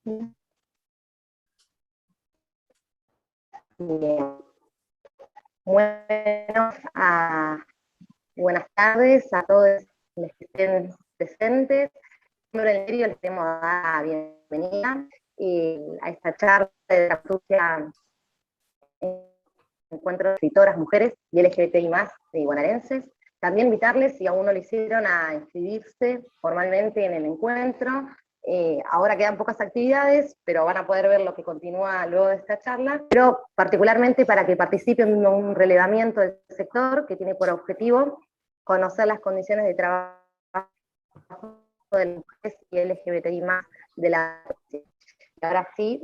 Bien. Bueno, buenas tardes a todos los que estén presentes. En serio, les queremos dar la bienvenida a esta charla de dramaturgia encuentro de escritoras, mujeres y LGBTI+, bonaerenses. También invitarles, si aún no lo hicieron, a inscribirse formalmente en el encuentro. Ahora quedan pocas actividades, pero van a poder ver lo que continúa luego de esta charla, pero particularmente para que participen en un relevamiento del sector que tiene por objetivo conocer las condiciones de trabajo de las mujeres y LGBTI+, de la... Y ahora sí,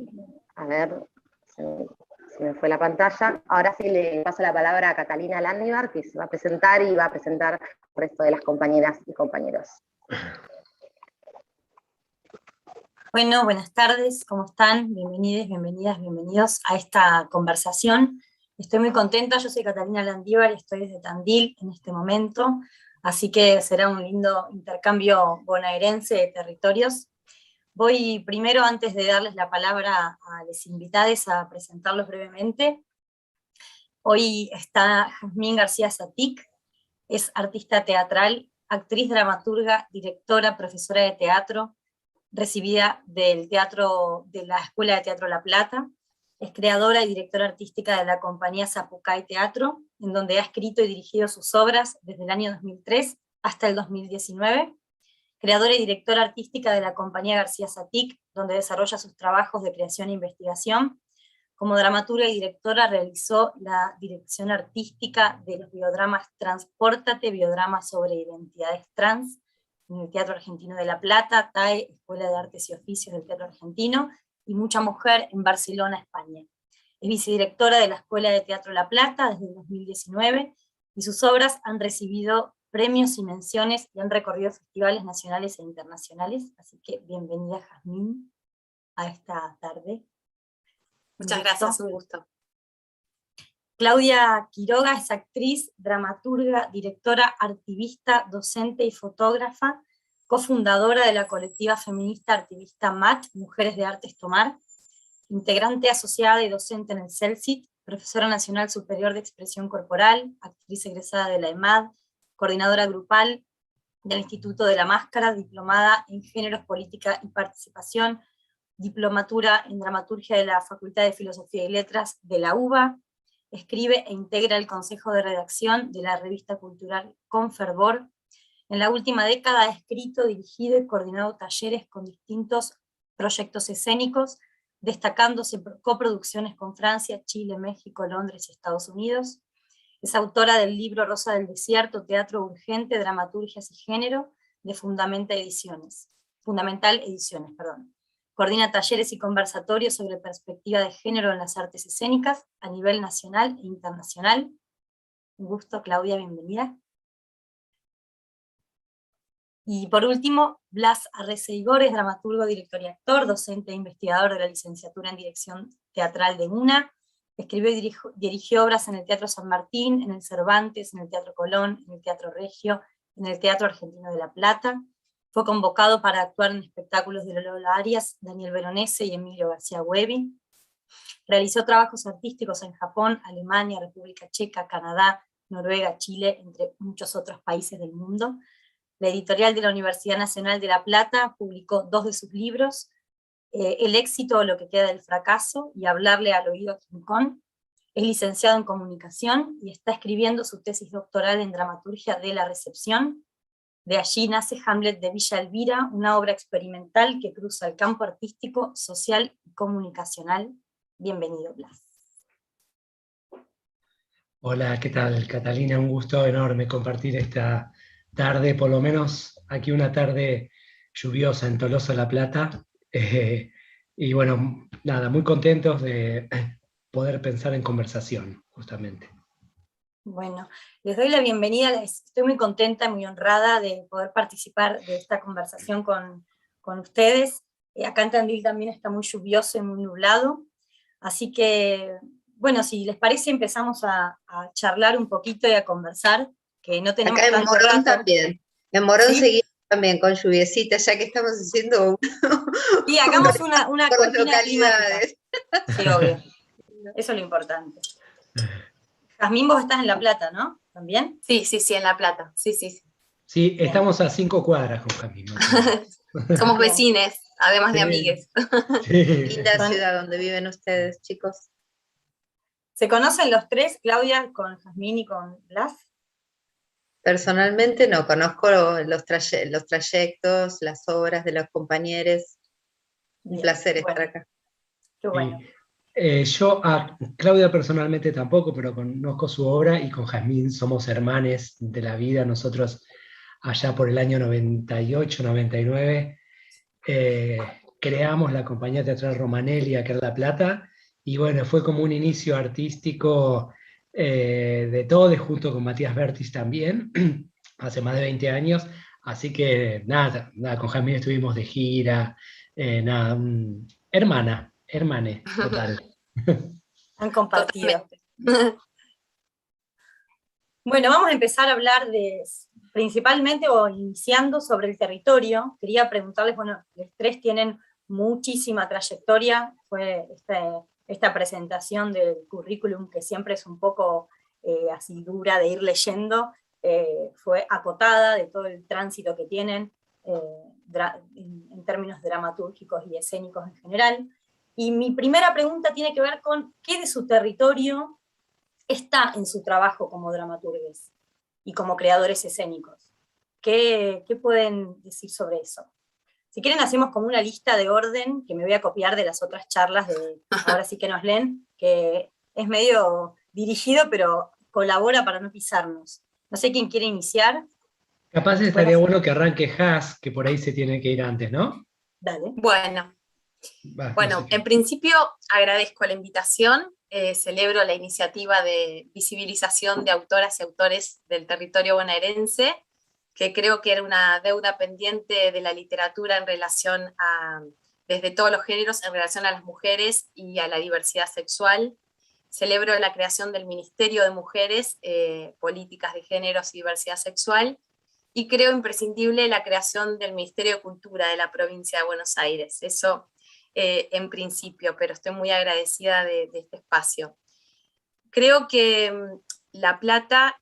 a ver, se me fue la pantalla, ahora sí le paso la palabra a Catalina Landívar, que se va a presentar y va a presentar el resto de las compañeras y compañeros. Bueno, buenas tardes, ¿cómo están? Bienvenidas, bienvenidas, bienvenidos a esta conversación. Estoy muy contenta, yo soy Catalina Landívar, estoy desde Tandil en este momento, así que será un lindo intercambio bonaerense de territorios. Voy primero, antes de darles la palabra a los invitados, a presentarlos brevemente. Hoy está Jazmín García Satic, es artista teatral, actriz, dramaturga, directora, profesora de teatro, recibida del teatro, de la Escuela de Teatro La Plata, es creadora y directora artística de la compañía Zapucay Teatro, en donde ha escrito y dirigido sus obras desde el año 2003 hasta el 2019, creadora y directora artística de la compañía García Satic, donde desarrolla sus trabajos de creación e investigación. Como dramaturga y directora realizó la dirección artística de los biodramas Transpórtate, biodrama sobre identidades trans, en el Teatro Argentino de La Plata, TAE, Escuela de Artes y Oficios del Teatro Argentino, y Mucha Mujer en Barcelona, España. Es vicedirectora de la Escuela de Teatro La Plata desde el 2019, y sus obras han recibido premios y menciones y han recorrido festivales nacionales e internacionales, así que bienvenida, Jazmín, a esta tarde. Muchas gracias, un gusto. Claudia Quiroga es actriz, dramaturga, directora, activista, docente y fotógrafa, cofundadora de la colectiva feminista activista MAT, Mujeres de Artes Tomar, integrante asociada y docente en el CELCIT, profesora nacional superior de expresión corporal, actriz egresada de la EMAD, coordinadora grupal del Instituto de la Máscara, diplomada en Géneros, Política y Participación, diplomatura en dramaturgia de la Facultad de Filosofía y Letras de la UBA, escribe e integra el consejo de redacción de la revista cultural Con Fervor. En la última década ha escrito, dirigido y coordinado talleres con distintos proyectos escénicos, destacándose por coproducciones con Francia, Chile, México, Londres y Estados Unidos. Es autora del libro Rosa del Desierto, Teatro Urgente, Dramaturgias y Género, de Fundamental Ediciones. Coordina talleres y conversatorios sobre perspectiva de género en las artes escénicas a nivel nacional e internacional. Un gusto, Claudia, bienvenida. Y por último, Blas Arreceigor es dramaturgo, director y actor, docente e investigador de la licenciatura en dirección teatral de UNA. Escribió y dirigió obras en el Teatro San Martín, en el Cervantes, en el Teatro Colón, en el Teatro Regio, en el Teatro Argentino de La Plata. Fue convocado para actuar en espectáculos de Lola Arias, Daniel Veronese y Emilio García Huevi. Realizó trabajos artísticos en Japón, Alemania, República Checa, Canadá, Noruega, Chile, entre muchos otros países del mundo. La editorial de la Universidad Nacional de La Plata publicó 2 de sus libros, El éxito o lo que queda del fracaso, y Hablarle al oído a King Kong. Es licenciado en comunicación y está escribiendo su tesis doctoral en dramaturgia de la recepción. De allí nace Hamlet de Villa Elvira, una obra experimental que cruza el campo artístico, social y comunicacional. Bienvenido, Blas. Hola, ¿qué tal, Catalina? Un gusto enorme compartir esta tarde, por lo menos aquí una tarde lluviosa en Tolosa, La Plata. Y bueno, nada, muy contentos de poder pensar en conversación, justamente. Bueno, les doy la bienvenida, estoy muy contenta, muy honrada de poder participar de esta conversación con ustedes. Acá en Tandil también está muy lluvioso y muy nublado, así que, bueno, si les parece empezamos a charlar un poquito y a conversar, que no tenemos acá en tanto Morón rato. también, en Morón ¿Sí? seguimos También con lluviecita, ya que estamos haciendo Y hagamos una por las cortina climática. localidades. Sí, obvio. Eso es lo importante. Jazmín, vos estás en La Plata, ¿no? ¿También? Sí, en La Plata. Sí. Sí, estamos a 5 cuadras con Camino. Somos Bien. vecines, además de Sí. amigues. Sí. Linda ciudad donde viven ustedes, chicos. ¿Se conocen los tres, Claudia, con Jazmín y con Blas? Personalmente no, conozco los trayectos, las obras de los compañeros. Un Bien, placer estar bueno, acá. qué bueno. Yo a Claudia personalmente tampoco, pero conozco su obra y con Jazmín somos hermanes de la vida. Nosotros allá por el año 98, 99, creamos la compañía teatral Romanelli acá en La Plata, y bueno, fue como un inicio artístico de todos, junto con Matías Bertis también, hace más de 20 años, así que nada, con Jazmín estuvimos de gira, nada, hermane, total. Han compartido. Totalmente. Bueno, vamos a empezar a hablar principalmente o iniciando sobre el territorio. Quería preguntarles, bueno, los tres tienen muchísima trayectoria, fue esta presentación del currículum que siempre es un poco así dura de ir leyendo, fue acotada de todo el tránsito que tienen en términos dramatúrgicos y escénicos en general. Y mi primera pregunta tiene que ver con qué de su territorio está en su trabajo como dramaturgues y como creadores escénicos. ¿Qué pueden decir sobre eso? Si quieren hacemos como una lista de orden que me voy a copiar de las otras charlas de Ahora sí que nos leen, que es medio dirigido, pero colabora para no pisarnos. No sé quién quiere iniciar. Capaz estaría bueno que arranque Haas, que por ahí se tiene que ir antes, ¿no? Dale. Bueno, No sé en principio agradezco la invitación, celebro la iniciativa de visibilización de autoras y autores del territorio bonaerense, que creo que era una deuda pendiente de la literatura en relación desde todos los géneros, en relación a las mujeres y a la diversidad sexual. Celebro la creación del Ministerio de Mujeres, Políticas de Géneros y Diversidad Sexual, y creo imprescindible la creación del Ministerio de Cultura de la provincia de Buenos Aires. Eso en principio, pero estoy muy agradecida de este espacio. Creo que La Plata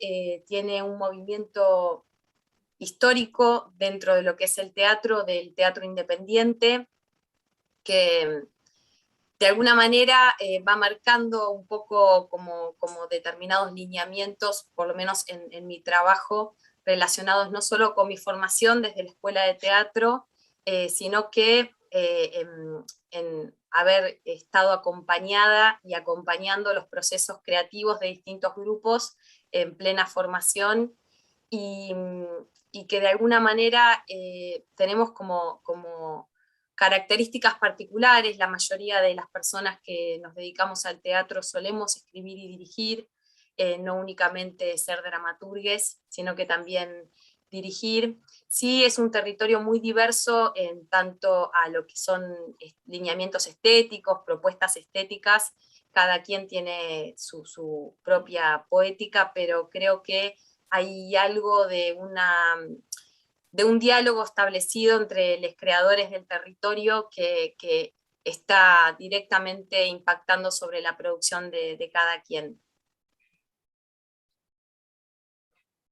tiene un movimiento histórico dentro de lo que es el teatro, del teatro independiente, que de alguna manera va marcando un poco como determinados lineamientos, por lo menos en mi trabajo, relacionados no solo con mi formación desde la escuela de teatro, sino que en haber estado acompañada y acompañando los procesos creativos de distintos grupos en plena formación, y que de alguna manera tenemos como características particulares. La mayoría de las personas que nos dedicamos al teatro solemos escribir y dirigir, no únicamente ser dramaturgues, sino que también dirigir. Sí, es un territorio muy diverso en tanto a lo que son lineamientos estéticos, propuestas estéticas. Cada quien tiene su propia poética, pero creo que hay algo de un diálogo establecido entre los creadores del territorio que está directamente impactando sobre la producción de cada quien.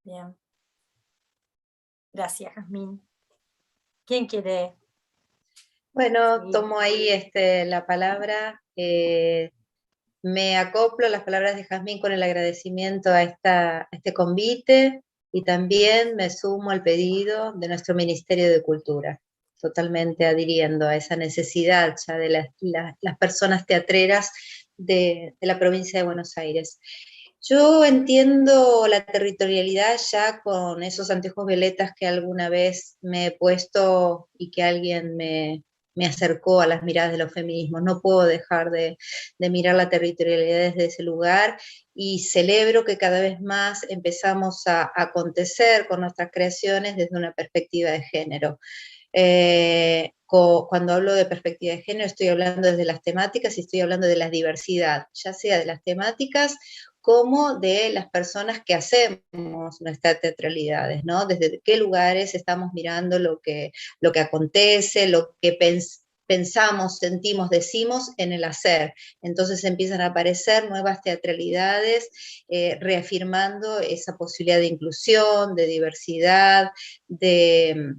Bien. Gracias, Jazmín. ¿Quién quiere? Bueno, tomo ahí la palabra. Me acoplo a las palabras de Jazmín con el agradecimiento a este convite, y también me sumo al pedido de nuestro Ministerio de Cultura, totalmente adhiriendo a esa necesidad ya de las personas teatreras de la provincia de Buenos Aires. Yo entiendo la territorialidad ya con esos anteojos violetas que alguna vez me he puesto y que alguien me acercó a las miradas de los feminismos. No puedo dejar de mirar la territorialidad desde ese lugar, y celebro que cada vez más empezamos a acontecer con nuestras creaciones desde una perspectiva de género. Cuando hablo de perspectiva de género estoy hablando desde las temáticas y estoy hablando de la diversidad, ya sea de las temáticas como de las personas que hacemos nuestras teatralidades, ¿no? Desde qué lugares estamos mirando lo que acontece, lo que pensamos, sentimos, decimos en el hacer. Entonces empiezan a aparecer nuevas teatralidades, reafirmando esa posibilidad de inclusión, de diversidad, de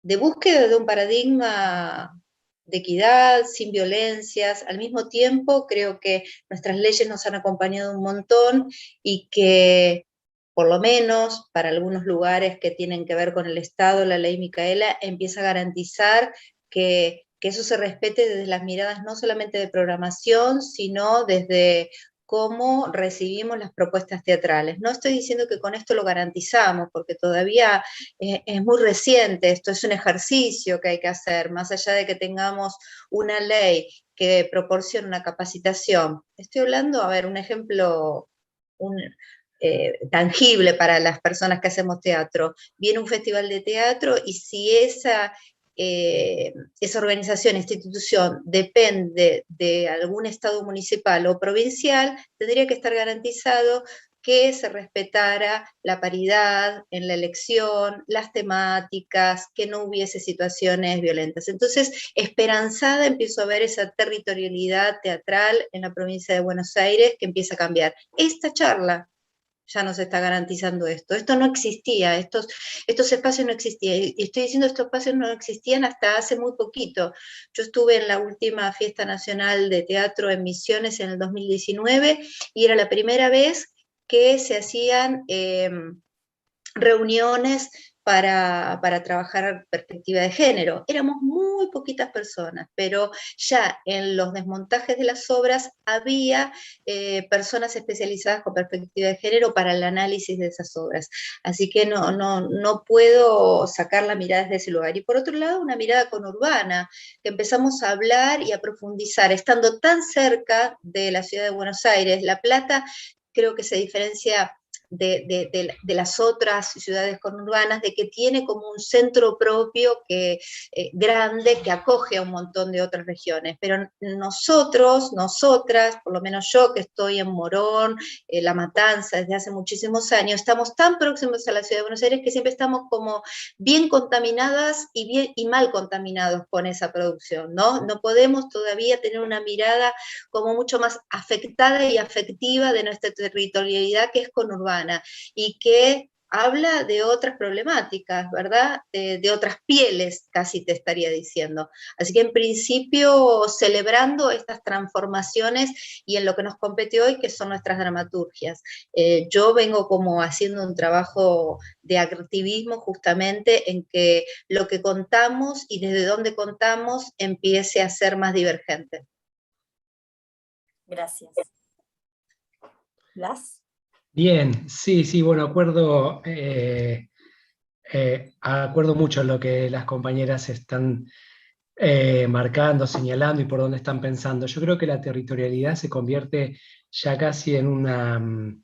búsqueda de un paradigma de equidad, sin violencias. Al mismo tiempo, creo que nuestras leyes nos han acompañado un montón y que, por lo menos para algunos lugares que tienen que ver con el Estado, la ley Micaela empieza a garantizar que eso se respete desde las miradas no solamente de programación, sino desde cómo recibimos las propuestas teatrales. No estoy diciendo que con esto lo garantizamos, porque todavía es muy reciente, esto es un ejercicio que hay que hacer, más allá de que tengamos una ley que proporcione una capacitación. Estoy hablando, a ver, un ejemplo tangible para las personas que hacemos teatro. Viene un festival de teatro y si esa organización, esta institución depende de algún estado municipal o provincial, tendría que estar garantizado que se respetara la paridad en la elección, las temáticas, que no hubiese situaciones violentas. Entonces, esperanzada empiezo a ver esa territorialidad teatral en la provincia de Buenos Aires que empieza a cambiar. Esta charla ya nos está garantizando esto. Esto no existía, estos espacios no existían. Y estoy diciendo estos espacios no existían hasta hace muy poquito. Yo estuve en la última Fiesta Nacional de Teatro en Misiones en el 2019 y era la primera vez que se hacían reuniones para trabajar perspectiva de género. Éramos muy poquitas personas, pero ya en los desmontajes de las obras había personas especializadas con perspectiva de género para el análisis de esas obras. Así que no puedo sacar la mirada desde ese lugar. Y por otro lado, una mirada conurbana, que empezamos a hablar y a profundizar, estando tan cerca de la ciudad de Buenos Aires. La Plata creo que se diferencia de las otras ciudades conurbanas, de que tiene como un centro propio grande que acoge a un montón de otras regiones, pero nosotras, por lo menos yo que estoy en Morón, La Matanza desde hace muchísimos años, estamos tan próximos a la ciudad de Buenos Aires que siempre estamos como bien contaminadas y mal contaminados con esa producción, ¿no? No podemos todavía tener una mirada como mucho más afectada y afectiva de nuestra territorialidad que es conurbana y que habla de otras problemáticas, ¿verdad? De otras pieles, casi te estaría diciendo. Así que en principio celebrando estas transformaciones y en lo que nos compete hoy, que son nuestras dramaturgias. Yo vengo como haciendo un trabajo de activismo justamente en que lo que contamos y desde dónde contamos empiece a ser más divergente. Gracias. ¿Blas? Bien, sí, bueno, acuerdo mucho lo que las compañeras están marcando, señalando y por dónde están pensando. Yo creo que la territorialidad se convierte ya casi en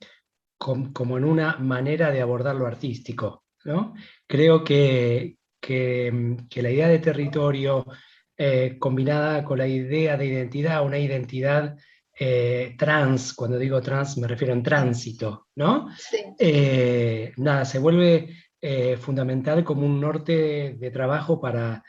como en una manera de abordar lo artístico, ¿no? Creo que la idea de territorio combinada con la idea de identidad, una identidad trans, cuando digo trans me refiero en tránsito, ¿no? Sí. Se vuelve fundamental como un norte de trabajo para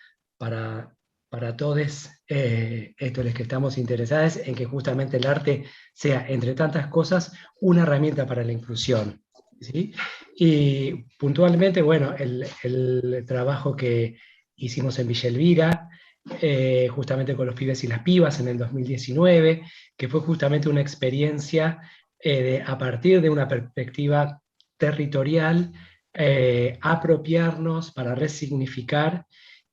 todos estos los que estamos interesados en que justamente el arte sea, entre tantas cosas, una herramienta para la inclusión, ¿sí? Y puntualmente, bueno, el trabajo que hicimos en Villa Elvira, justamente con los pibes y las pibas en el 2019, que fue justamente una experiencia a partir de una perspectiva territorial, apropiarnos para resignificar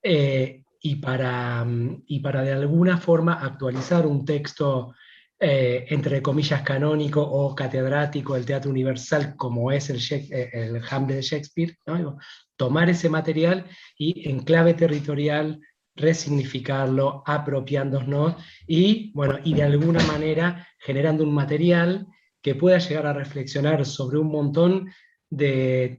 y para de alguna forma actualizar un texto entre comillas canónico o catedrático del teatro universal como es el Hamlet de Shakespeare, ¿no? Tomar ese material y en clave territorial resignificarlo, apropiándonos y de alguna manera generando un material que pueda llegar a reflexionar sobre un montón de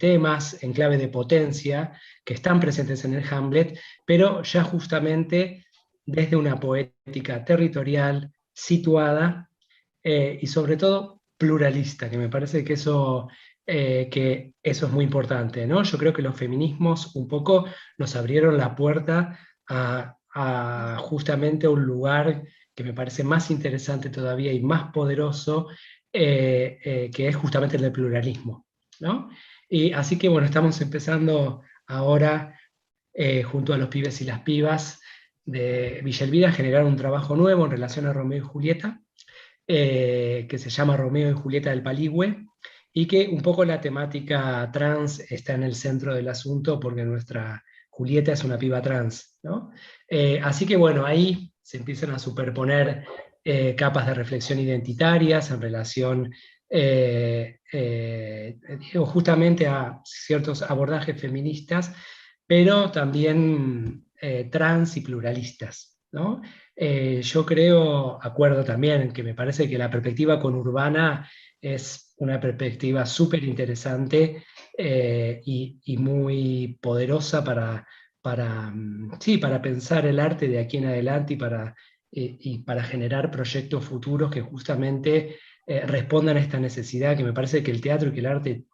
temas en clave de potencia que están presentes en el Hamlet, pero ya justamente desde una poética territorial situada y sobre todo pluralista, que me parece que eso es muy importante, ¿no? Yo creo que los feminismos un poco nos abrieron la puerta a justamente un lugar que me parece más interesante todavía y más poderoso, que es justamente el del pluralismo, ¿no? Y así que bueno, estamos empezando ahora, junto a los pibes y las pibas de Villa Elvira, a generar un trabajo nuevo en relación a Romeo y Julieta, que se llama Romeo y Julieta del Paligüe, y que un poco la temática trans está en el centro del asunto porque nuestra Julieta es una piba trans, ¿no? Así que bueno, ahí se empiezan a superponer capas de reflexión identitarias en relación, digo, justamente a ciertos abordajes feministas, pero también trans y pluralistas, ¿no? Yo creo, acuerdo también, que me parece que la perspectiva conurbana es una perspectiva súper interesante, y muy poderosa sí, para pensar el arte de aquí en adelante y para generar proyectos futuros que justamente respondan a esta necesidad que me parece que el teatro y que el arte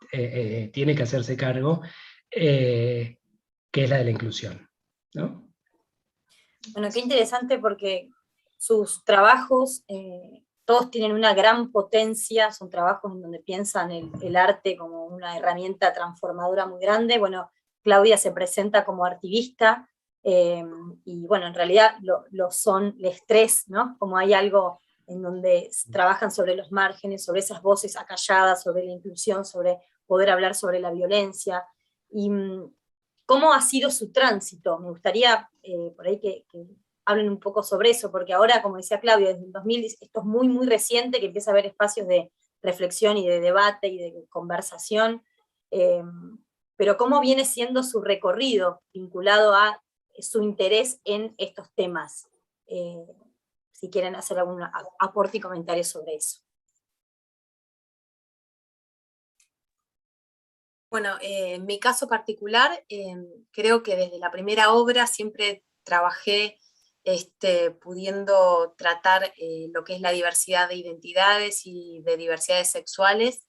tiene que hacerse cargo, que es la de la inclusión, ¿no? Bueno, qué interesante porque sus trabajos, todos tienen una gran potencia, son trabajos en donde piensan el arte como una herramienta transformadora muy grande. Bueno, Claudia se presenta como activista, y bueno, en realidad lo son los tres, ¿no? Como hay algo en donde trabajan sobre los márgenes, sobre esas voces acalladas, sobre la inclusión, sobre poder hablar sobre la violencia. Y ¿cómo ha sido su tránsito? Me gustaría por ahí que hablen un poco sobre eso, porque ahora, como decía Claudia, desde el 2000, esto es muy, muy reciente, que empieza a haber espacios de reflexión y de debate y de conversación, eh, pero ¿cómo viene siendo su recorrido vinculado a su interés en estos temas? Si quieren hacer algún aporte y comentario sobre eso. Bueno, en mi caso particular, creo que desde la primera obra siempre trabajé pudiendo tratar lo que es la diversidad de identidades y de diversidades sexuales,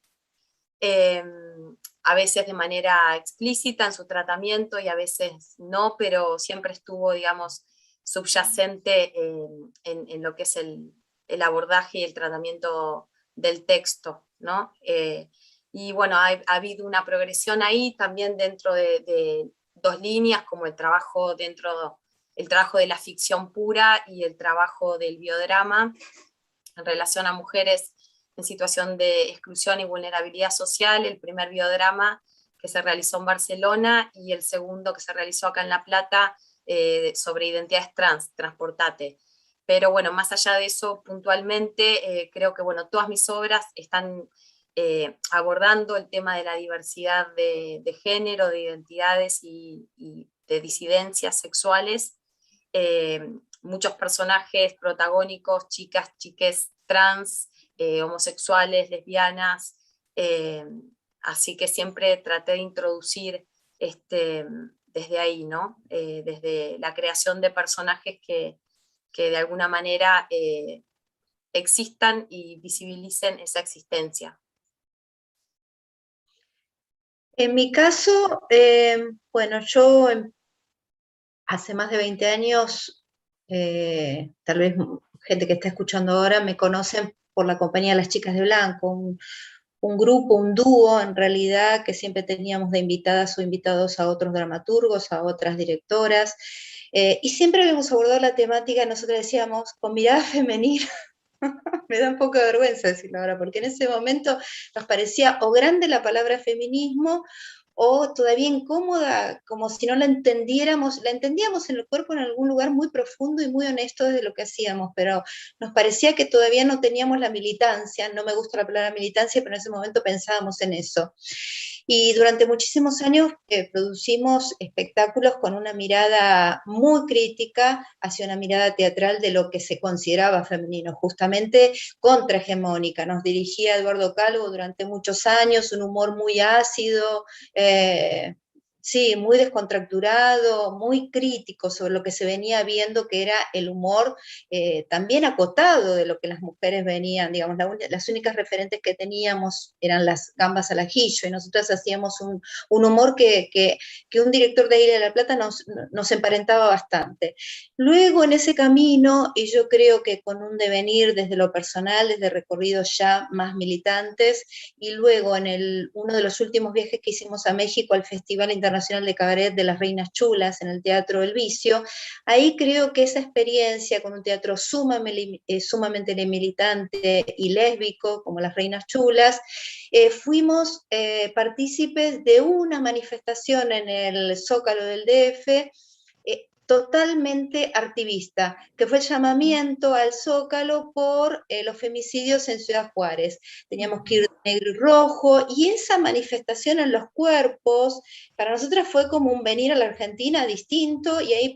a veces de manera explícita en su tratamiento y a veces no, pero siempre estuvo, digamos, subyacente en lo que es el abordaje y el tratamiento del texto, ¿no? Y bueno, ha habido una progresión ahí también dentro de dos líneas, como el trabajo de la ficción pura y el trabajo del biodrama en relación a mujeres en situación de exclusión y vulnerabilidad social, el primer biodrama que se realizó en Barcelona y el segundo que se realizó acá en La Plata, sobre identidades trans, Transportate. Pero bueno, más allá de eso, puntualmente, creo que bueno, todas mis obras están abordando el tema de la diversidad de género, de identidades y de disidencias sexuales. Muchos personajes protagónicos, chicas, chiques trans, homosexuales, lesbianas, así que siempre traté de introducir desde ahí, ¿no? Desde la creación de personajes que de alguna manera existan y visibilicen esa existencia. En mi caso, bueno, yo hace más de 20 años, tal vez gente que está escuchando ahora me conocen por la compañía Las Chicas de Blanco, un grupo, un dúo en realidad, que siempre teníamos de invitadas o invitados a otros dramaturgos, a otras directoras, y siempre habíamos abordado la temática, nosotros decíamos, con mirada femenina. Me da un poco de vergüenza decirlo ahora, porque en ese momento nos parecía o grande la palabra feminismo o todavía incómoda, como si no la entendiéramos, la entendíamos en el cuerpo en algún lugar muy profundo y muy honesto de lo que hacíamos, pero nos parecía que todavía no teníamos la militancia, no me gusta la palabra militancia, pero en ese momento pensábamos en eso. Y durante muchísimos años producimos espectáculos con una mirada muy crítica hacia una mirada teatral de lo que se consideraba femenino, justamente contrahegemónica. Nos dirigía Eduardo Calvo durante muchos años, un humor muy ácido, sí, muy descontracturado, muy crítico sobre lo que se venía viendo, que era el humor también acotado de lo que las mujeres venían, digamos, las únicas referentes que teníamos eran las gambas al ajillo, y nosotros hacíamos un humor que un director de ahí de La Plata nos emparentaba bastante. Luego en ese camino, y yo creo que con un devenir desde lo personal, desde recorridos ya más militantes, y luego en uno de los últimos viajes que hicimos a México al Festival Internacional de Cabaret de las Reinas Chulas en el Teatro El Vicio, ahí creo que esa experiencia con un teatro sumamente militante y lésbico como las Reinas Chulas, fuimos partícipes de una manifestación en el Zócalo del DF, totalmente activista, que fue el llamamiento al Zócalo por los femicidios en Ciudad Juárez. Teníamos que ir de negro y rojo, y esa manifestación en los cuerpos, para nosotras fue como un venir a la Argentina distinto, y ahí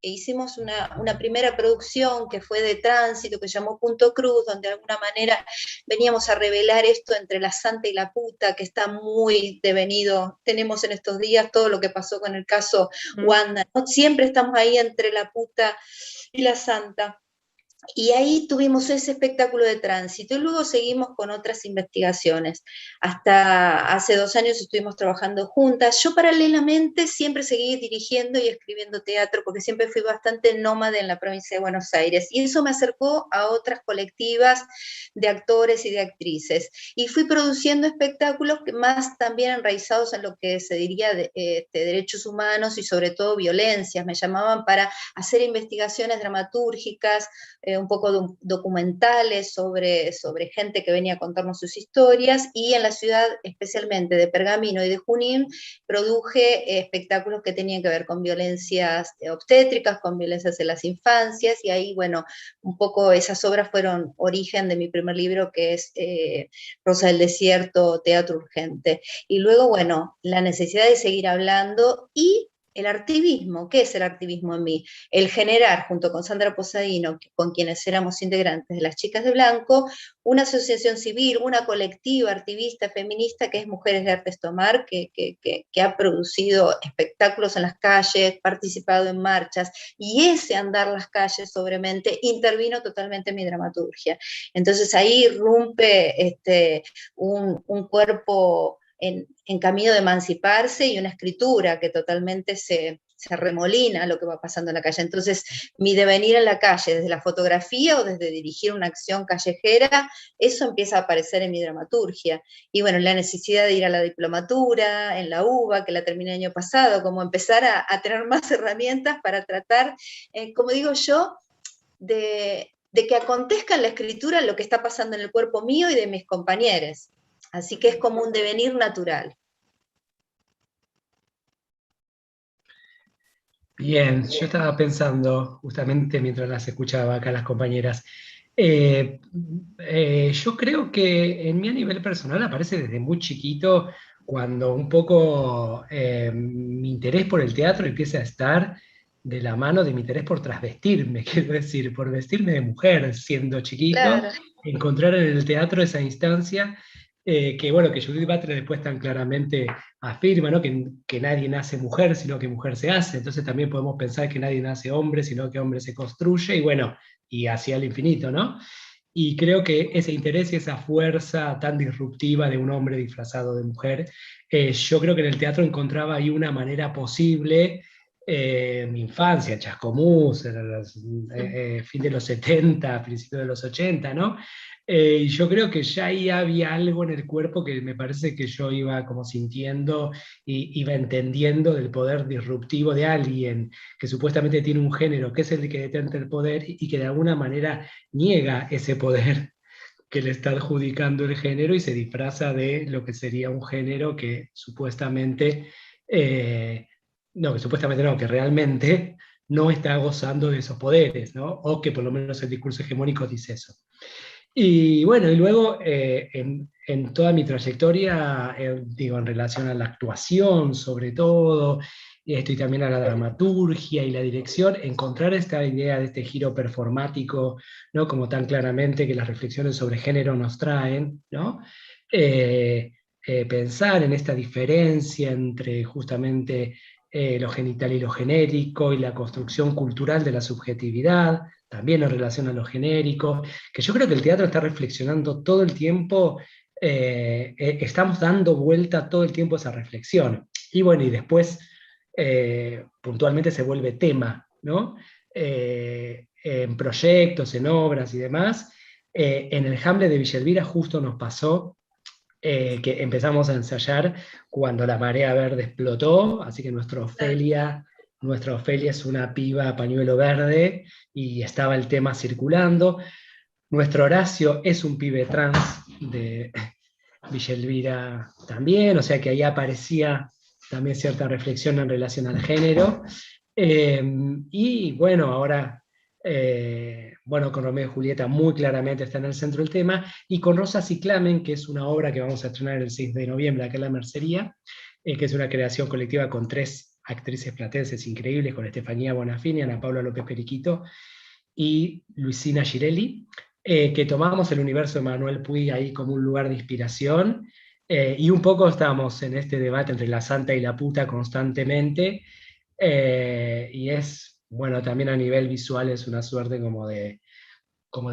hicimos una primera producción que fue de tránsito, que se llamó Punto Cruz, donde de alguna manera veníamos a revelar esto entre la santa y la puta, que está muy devenido. Tenemos en estos días todo lo que pasó con el caso Wanda, ¿no? Siempre estamos ahí entre la puta y la santa. Y ahí tuvimos ese espectáculo de tránsito, y luego seguimos con otras investigaciones. Hasta hace 2 años estuvimos trabajando juntas. Yo paralelamente siempre seguí dirigiendo y escribiendo teatro, porque siempre fui bastante nómade en la provincia de Buenos Aires, y eso me acercó a otras colectivas de actores y de actrices. Y fui produciendo espectáculos más también enraizados en lo que se diría de derechos humanos y sobre todo violencias. Me llamaban para hacer investigaciones dramatúrgicas, un poco documentales sobre gente que venía a contarnos sus historias, y en la ciudad, especialmente de Pergamino y de Junín, produje espectáculos que tenían que ver con violencias obstétricas, con violencias en las infancias, y ahí, bueno, un poco esas obras fueron origen de mi primer libro, que es Rosa del Desierto, Teatro Urgente. Y luego, bueno, la necesidad de seguir hablando, y el activismo. ¿Qué es el activismo en mí? El generar, junto con Sandra Posadino, con quienes éramos integrantes de las Chicas de Blanco, una asociación civil, una colectiva activista feminista que es Mujeres de Artes Tomar, que ha producido espectáculos en las calles, participado en marchas, y ese andar las calles sobremente intervino totalmente en mi dramaturgia. Entonces ahí irrumpe un cuerpo en camino de emanciparse, y una escritura que totalmente se remolina lo que va pasando en la calle. Entonces, mi devenir en la calle, desde la fotografía o desde dirigir una acción callejera, eso empieza a aparecer en mi dramaturgia. Y bueno, la necesidad de ir a la diplomatura, en la UBA, que la terminé el año pasado, como empezar a tener más herramientas para tratar, como digo yo, de que acontezca en la escritura lo que está pasando en el cuerpo mío y de mis compañeros. Así que es como un devenir natural. Bien, yo estaba pensando, justamente mientras las escuchaba acá las compañeras, yo creo que en mí a nivel personal aparece desde muy chiquito, cuando un poco mi interés por el teatro empieza a estar de la mano de mi interés por trasvestirme, quiero decir, por vestirme de mujer siendo chiquito, Claro. encontrar en el teatro esa instancia que bueno, que Judith Butler después tan claramente afirma, ¿no? Que nadie nace mujer, sino que mujer se hace. Entonces también podemos pensar que nadie nace hombre, sino que hombre se construye, y bueno, y hacia el infinito, ¿no? Y creo que ese interés y esa fuerza tan disruptiva de un hombre disfrazado de mujer, yo creo que en el teatro encontraba ahí una manera posible. Mi infancia, Chascomús, fin de los 70, principios de los 80, ¿no? Y yo creo que ya ahí había algo en el cuerpo que me parece que yo iba como sintiendo y iba entendiendo del poder disruptivo de alguien que supuestamente tiene un género que es el que detenta el poder y que de alguna manera niega ese poder que le está adjudicando el género, y se disfraza de lo que sería un género que supuestamente, no, que supuestamente no, que realmente no está gozando de esos poderes, ¿no? O que por lo menos el discurso hegemónico dice eso. Y bueno, y luego en toda mi trayectoria, digo, en relación a la actuación sobre todo, y también a la dramaturgia y la dirección, encontrar esta idea de este giro performático, ¿no? Como tan claramente que las reflexiones sobre género nos traen, ¿no? pensar en esta diferencia entre justamente lo genital y lo genérico, y la construcción cultural de la subjetividad, también en relación a lo genérico, que yo creo que el teatro está reflexionando todo el tiempo, estamos dando vuelta todo el tiempo a esa reflexión. Y bueno, y después puntualmente se vuelve tema, ¿no? En proyectos, en obras y demás. En el Hamlet de Villa Elvira justo nos pasó que empezamos a ensayar cuando la marea verde explotó, así que nuestra Ofelia es una piba pañuelo verde, y estaba el tema circulando. Nuestro Horacio es un pibe trans de Villa Elvira también, o sea que ahí aparecía también cierta reflexión en relación al género. Y bueno, ahora, bueno, con Romeo y Julieta muy claramente está en el centro del tema, y con Rosas y Clamen, que es una obra que vamos a estrenar el 6 de noviembre acá en la Mercería, que es una creación colectiva con 3 actrices platenses increíbles, con Estefanía Bonafini, Ana Paula López Periquito y Luisina Girelli, que tomamos el universo de Manuel Puig ahí como un lugar de inspiración, y un poco estamos en este debate entre la santa y la puta constantemente, y es, bueno, también a nivel visual es una suerte como de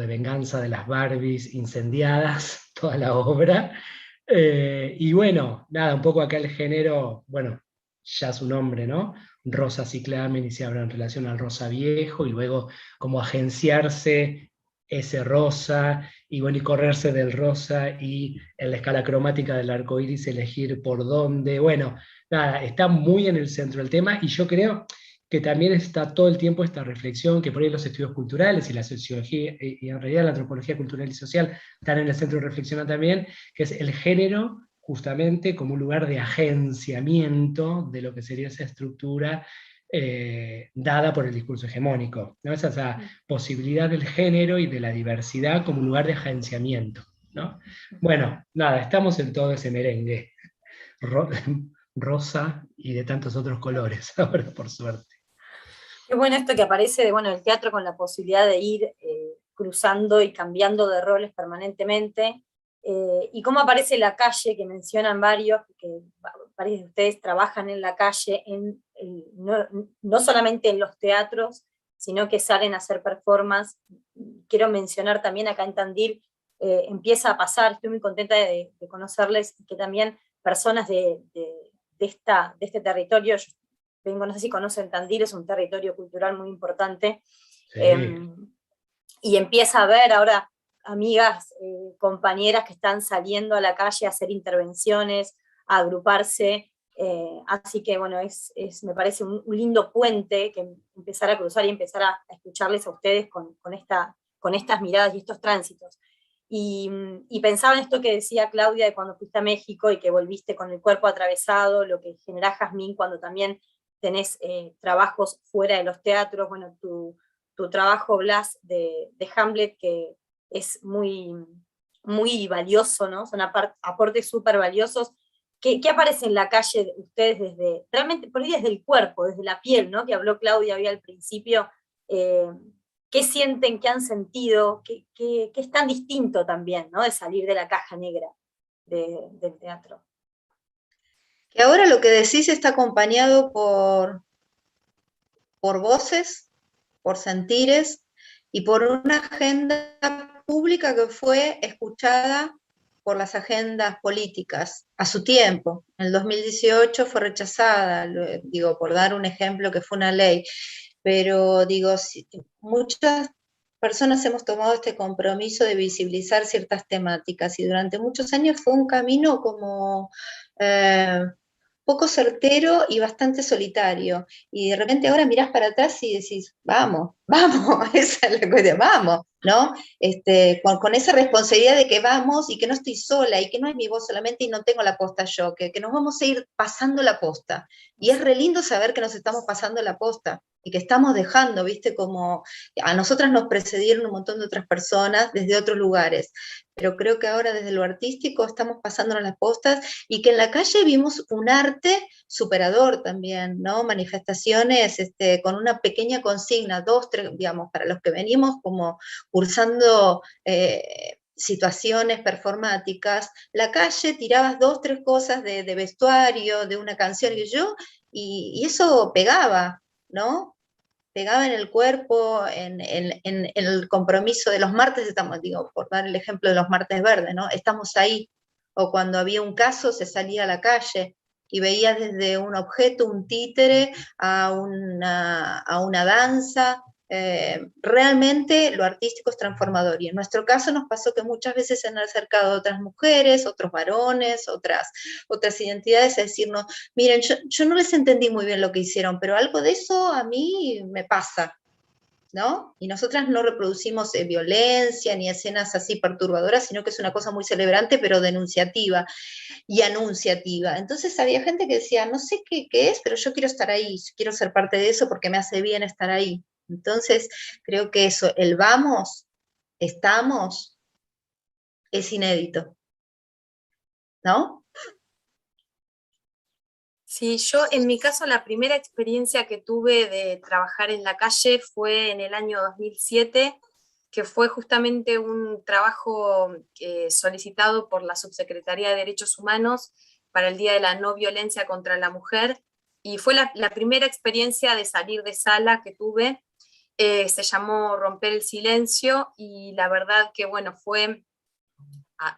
venganza de las Barbies incendiadas, toda la obra. Y bueno, nada, un poco acá el género, bueno, ya su nombre, ¿no? Rosa Ciclamen, y se habla en relación al rosa viejo, y luego como agenciarse ese rosa, y bueno, y correrse del rosa, y en la escala cromática del arco iris elegir por dónde. Bueno, nada, está muy en el centro del tema, y yo creo que también está todo el tiempo esta reflexión, que por ahí los estudios culturales y la sociología, y en realidad la antropología cultural y social, están en el centro de reflexión también, que es el género justamente como un lugar de agenciamiento de lo que sería esa estructura dada por el discurso hegemónico, ¿no? Esa posibilidad del género y de la diversidad como un lugar de agenciamiento, ¿no? Bueno, nada, estamos en todo ese merengue rosa y de tantos otros colores, ahora por suerte. Qué bueno esto que aparece de, bueno, el teatro con la posibilidad de ir cruzando y cambiando de roles permanentemente, y cómo aparece la calle, que mencionan varios, que varios de ustedes trabajan en la calle, no solamente en los teatros, sino que salen a hacer performance. Quiero mencionar también acá en Tandil, empieza a pasar, estoy muy contenta de conocerles, que también personas de este territorio, vengo, no sé si conocen Tandil, es un territorio cultural muy importante, Sí. Y empieza a haber ahora amigas, compañeras que están saliendo a la calle a hacer intervenciones, a agruparse, así que bueno, me parece un lindo puente que empezar a cruzar y empezar a escucharles a ustedes con estas miradas y estos tránsitos. Y pensaba en esto que decía Claudia de cuando fuiste a México y que volviste con el cuerpo atravesado, lo que genera Jazmín cuando también tenés trabajos fuera de los teatros, bueno, tu trabajo, Blas, de Hamlet, que es muy, muy valioso, ¿no? Son aportes súper valiosos. ¿Qué aparece en la calle de ustedes realmente, por ahí desde el cuerpo, desde la piel, ¿no? Que habló Claudia hoy al principio, ¿qué sienten, qué han sentido, qué es tan distinto también, ¿no? De salir de la caja negra del teatro? Que ahora lo que decís está acompañado por voces, por sentires y por una agenda pública que fue escuchada por las agendas políticas a su tiempo. En el 2018 fue rechazada, digo, por dar un ejemplo que fue una ley, pero digo, muchas personas hemos tomado este compromiso de visibilizar ciertas temáticas, y durante muchos años fue un camino como poco certero y bastante solitario, y de repente ahora mirás para atrás y decís, vamos, esa es la cuestión, vamos, ¿no? Con esa responsabilidad de que vamos y que no estoy sola y que no es mi voz solamente y no tengo la posta yo, que nos vamos a ir pasando la posta, y es re lindo saber que nos estamos pasando la posta y que estamos dejando, viste, como a nosotras nos precedieron un montón de otras personas desde otros lugares, pero creo que ahora desde lo artístico estamos pasándonos las postas, y que en la calle vimos un arte superador también, ¿no? Manifestaciones con una pequeña consigna, 2, 3, digamos, para los que venimos como cursando situaciones performáticas, la calle tirabas 2, 3 cosas de vestuario, de una canción, y eso pegaba, ¿no? Pegaba en el cuerpo, en el compromiso de los martes, estamos, digo, por dar el ejemplo de los martes verdes, ¿no? Estamos ahí. O cuando había un caso se salía a la calle y veías desde un objeto, un títere, a una danza. Realmente lo artístico es transformador, y en nuestro caso nos pasó que muchas veces se han acercado otras mujeres, otros varones, otras identidades a decirnos, miren, yo no les entendí muy bien lo que hicieron, pero algo de eso a mí me pasa, ¿no? Y nosotras no reproducimos violencia ni escenas así perturbadoras, sino que es una cosa muy celebrante, pero denunciativa y anunciativa. Entonces había gente que decía, no sé qué es, pero yo quiero estar ahí, quiero ser parte de eso porque me hace bien estar ahí. Entonces creo que eso, el vamos, estamos, es inédito, ¿no? Sí, yo en mi caso la primera experiencia que tuve de trabajar en la calle fue en el año 2007, que fue justamente un trabajo solicitado por la Subsecretaría de Derechos Humanos para el Día de la No Violencia contra la Mujer, y fue la primera experiencia de salir de sala que tuve. Se llamó Romper el Silencio, y la verdad que bueno, fue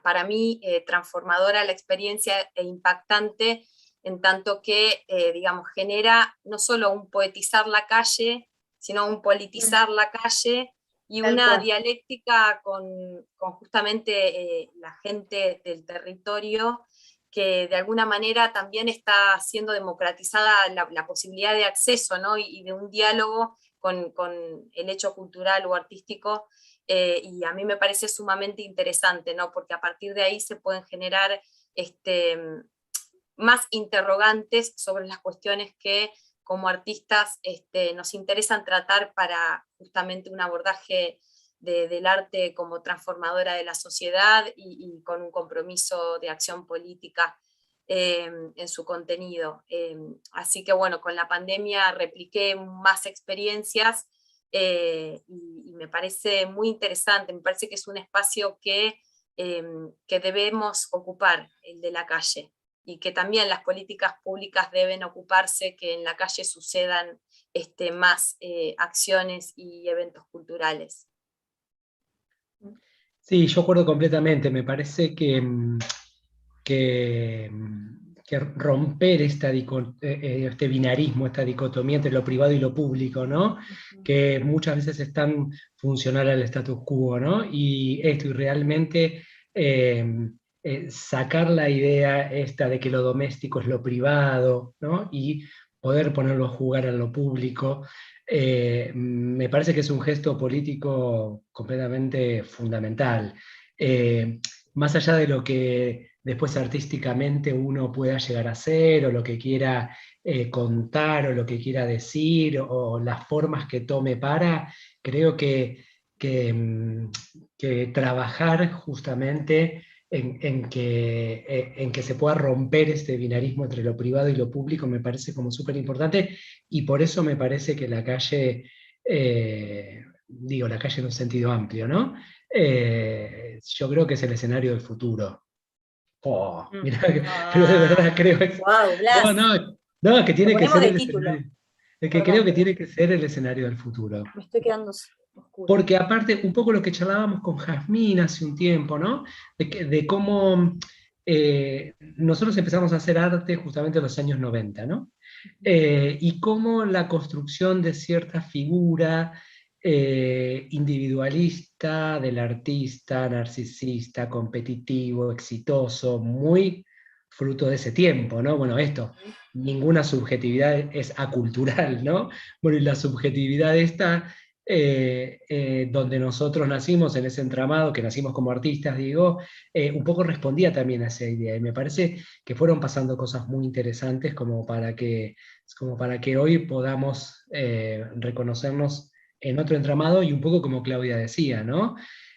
para mí transformadora la experiencia e impactante, en tanto que, digamos, genera no solo un poetizar la calle, sino un politizar la calle, y una dialéctica con justamente la gente del territorio, que de alguna manera también está siendo democratizada la posibilidad de acceso, ¿no? y de un diálogo con el hecho cultural o artístico, y a mí me parece sumamente interesante, ¿no? Porque a partir de ahí se pueden generar más interrogantes sobre las cuestiones que como artistas nos interesan tratar para justamente un abordaje del arte como transformadora de la sociedad, y con un compromiso de acción política en su contenido. Así que bueno, con la pandemia repliqué más experiencias, y me parece muy interesante, me parece que es un espacio que debemos ocupar, el de la calle, y que también las políticas públicas deben ocuparse que en la calle sucedan más acciones y eventos culturales. Sí, yo acuerdo completamente. Me parece que, que romper este binarismo, esta dicotomía entre lo privado y lo público, ¿no? Que muchas veces es tan funcional al status quo, ¿no? Y realmente sacar la idea esta de que lo doméstico es lo privado, ¿no? Y poder ponerlo a jugar en lo público, me parece que es un gesto político completamente fundamental. Más allá de lo que después artísticamente uno pueda llegar a hacer, o lo que quiera contar, o lo que quiera decir, o las formas que tome creo que trabajar justamente en que se pueda romper este binarismo entre lo privado y lo público me parece como súper importante, y por eso me parece que la calle, digo la calle en un sentido amplio, ¿no? Yo creo que es el escenario del futuro. Mirá, pero de verdad creo que... Wow, Blas. No, que tiene que ser el título. escenario. Creo que tiene que ser el escenario del futuro. Me estoy quedando oscura. Porque aparte, un poco lo que charlábamos con Jazmín hace un tiempo, ¿no? De cómo nosotros empezamos a hacer arte justamente en los años 90, ¿no? Y cómo la construcción de cierta figura individualista del artista, narcisista, competitivo, exitoso, muy fruto de ese tiempo, ¿no? Bueno, ninguna subjetividad es acultural, ¿no? Bueno, y la subjetividad esta, donde nosotros nacimos en ese entramado, que nacimos como artistas, digo, un poco respondía también a esa idea, y me parece que fueron pasando cosas muy interesantes como para que hoy podamos reconocernos en otro entramado, y un poco como Claudia decía, ¿no?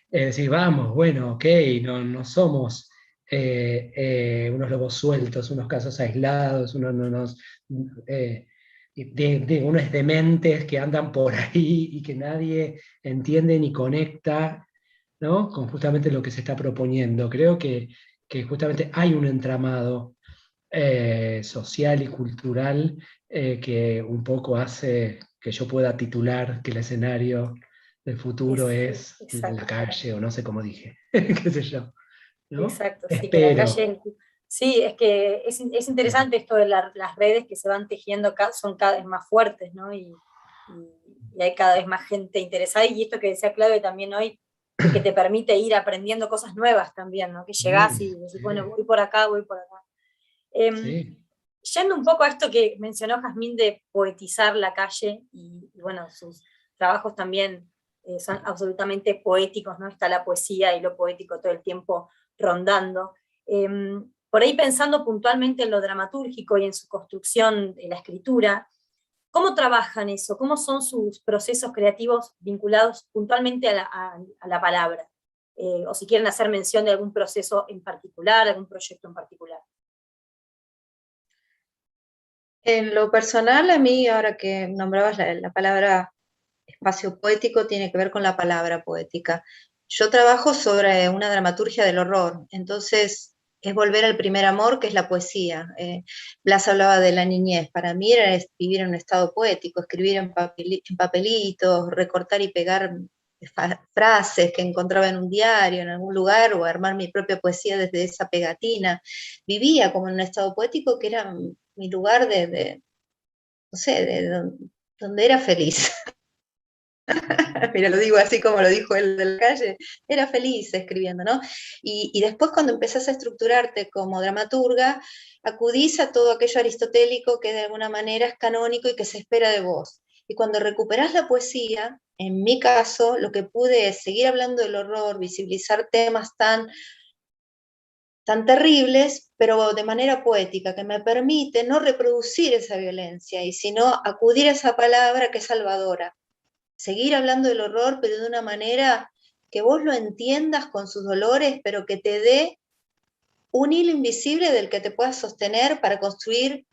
Decir, vamos, bueno, ok, no somos unos lobos sueltos, unos casos aislados, unos dementes que andan por ahí y que nadie entiende ni conecta. ¿no? Con justamente lo que se está proponiendo. Creo que justamente hay un entramado social y cultural que un poco hace que yo pueda titular que el escenario del futuro es la Exacto. calle, o no sé cómo dije, qué sé yo, ¿no? Exacto, sí, que la Espero. calle... Sí, es que es interesante esto de las redes que se van tejiendo, son cada vez más fuertes, ¿no? Y hay cada vez más gente interesada, y esto que decía Claudia también hoy, de que te permite ir aprendiendo cosas nuevas también, ¿no? Que llegás y decís, bueno, Sí, voy por acá, voy por acá. Em, sí, Yendo un poco a esto que mencionó Jazmín de poetizar la calle, y bueno, sus trabajos también son absolutamente poéticos, ¿no? Está la poesía y lo poético todo el tiempo rondando. Por ahí pensando puntualmente en lo dramatúrgico y en su construcción de la escritura, ¿cómo trabajan eso? ¿Cómo son sus procesos creativos vinculados puntualmente a la palabra? O si quieren hacer mención de algún proceso en particular, algún proyecto en particular. En lo personal, a mí, ahora que nombrabas la palabra espacio poético, tiene que ver con la palabra poética. Yo trabajo sobre una dramaturgia del horror, entonces es volver al primer amor, que es la poesía. Blas hablaba de la niñez, para mí era vivir en un estado poético, escribir en papelitos, recortar y pegar frases que encontraba en un diario, en algún lugar, o armar mi propia poesía desde esa pegatina. Vivía como en un estado poético que era mi lugar no sé, donde era feliz. Mira, lo digo así como lo dijo él de la calle, era feliz escribiendo, ¿no? Y después cuando empezás a estructurarte como dramaturga, acudís a todo aquello aristotélico que de alguna manera es canónico y que se espera de vos. Y cuando recuperás la poesía, en mi caso, lo que pude es seguir hablando del horror, visibilizar temas tan terribles, pero de manera poética, que me permite no reproducir esa violencia, y sino acudir a esa palabra que es salvadora. Seguir hablando del horror, pero de una manera que vos lo entiendas con sus dolores, pero que te dé un hilo invisible del que te puedas sostener para construir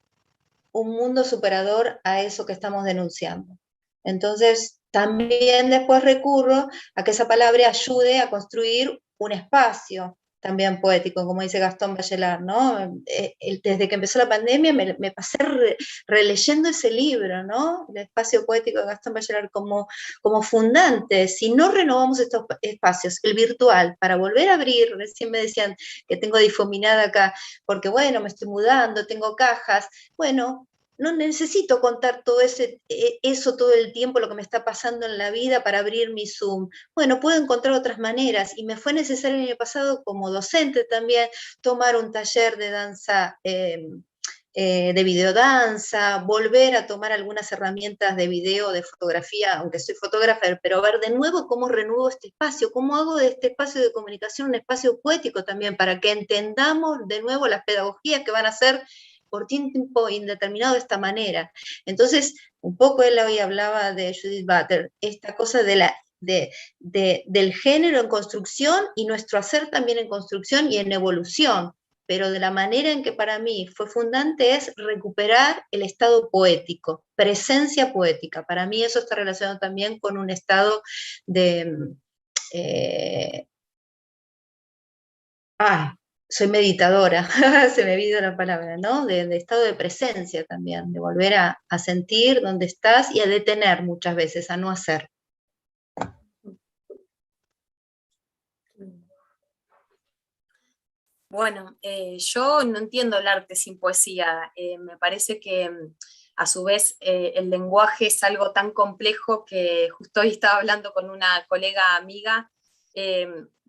un mundo superador a eso que estamos denunciando. Entonces, también después recurro a que esa palabra ayude a construir un espacio también poético, como dice Gastón Bachelard, ¿no? Desde que empezó la pandemia me pasé releyendo ese libro, ¿no? El espacio poético de Gastón Bachelard como fundante. Si no renovamos estos espacios, el virtual, para volver a abrir, recién me decían que tengo difuminada acá, porque bueno, me estoy mudando, tengo cajas, bueno, no necesito contar eso todo el tiempo, lo que me está pasando en la vida para abrir mi Zoom. Bueno, puedo encontrar otras maneras, y me fue necesario el año pasado como docente también tomar un taller de danza, de videodanza, volver a tomar algunas herramientas de video, de fotografía, aunque soy fotógrafa, pero ver de nuevo cómo renuevo este espacio, cómo hago de este espacio de comunicación un espacio poético también, para que entendamos de nuevo las pedagogías que van a ser por tiempo indeterminado de esta manera. Entonces, un poco él hoy hablaba de Judith Butler, esta cosa del género en construcción y nuestro hacer también en construcción y en evolución, pero de la manera en que para mí fue fundante es recuperar el estado poético, presencia poética. Para mí eso está relacionado también con un estado de... soy meditadora, se me olvidó la palabra, ¿no? De estado de presencia también, de volver a sentir dónde estás y a detener muchas veces, a no hacer. Bueno, yo no entiendo el arte sin poesía. Me parece que a su vez el lenguaje es algo tan complejo que justo hoy estaba hablando con una colega amiga.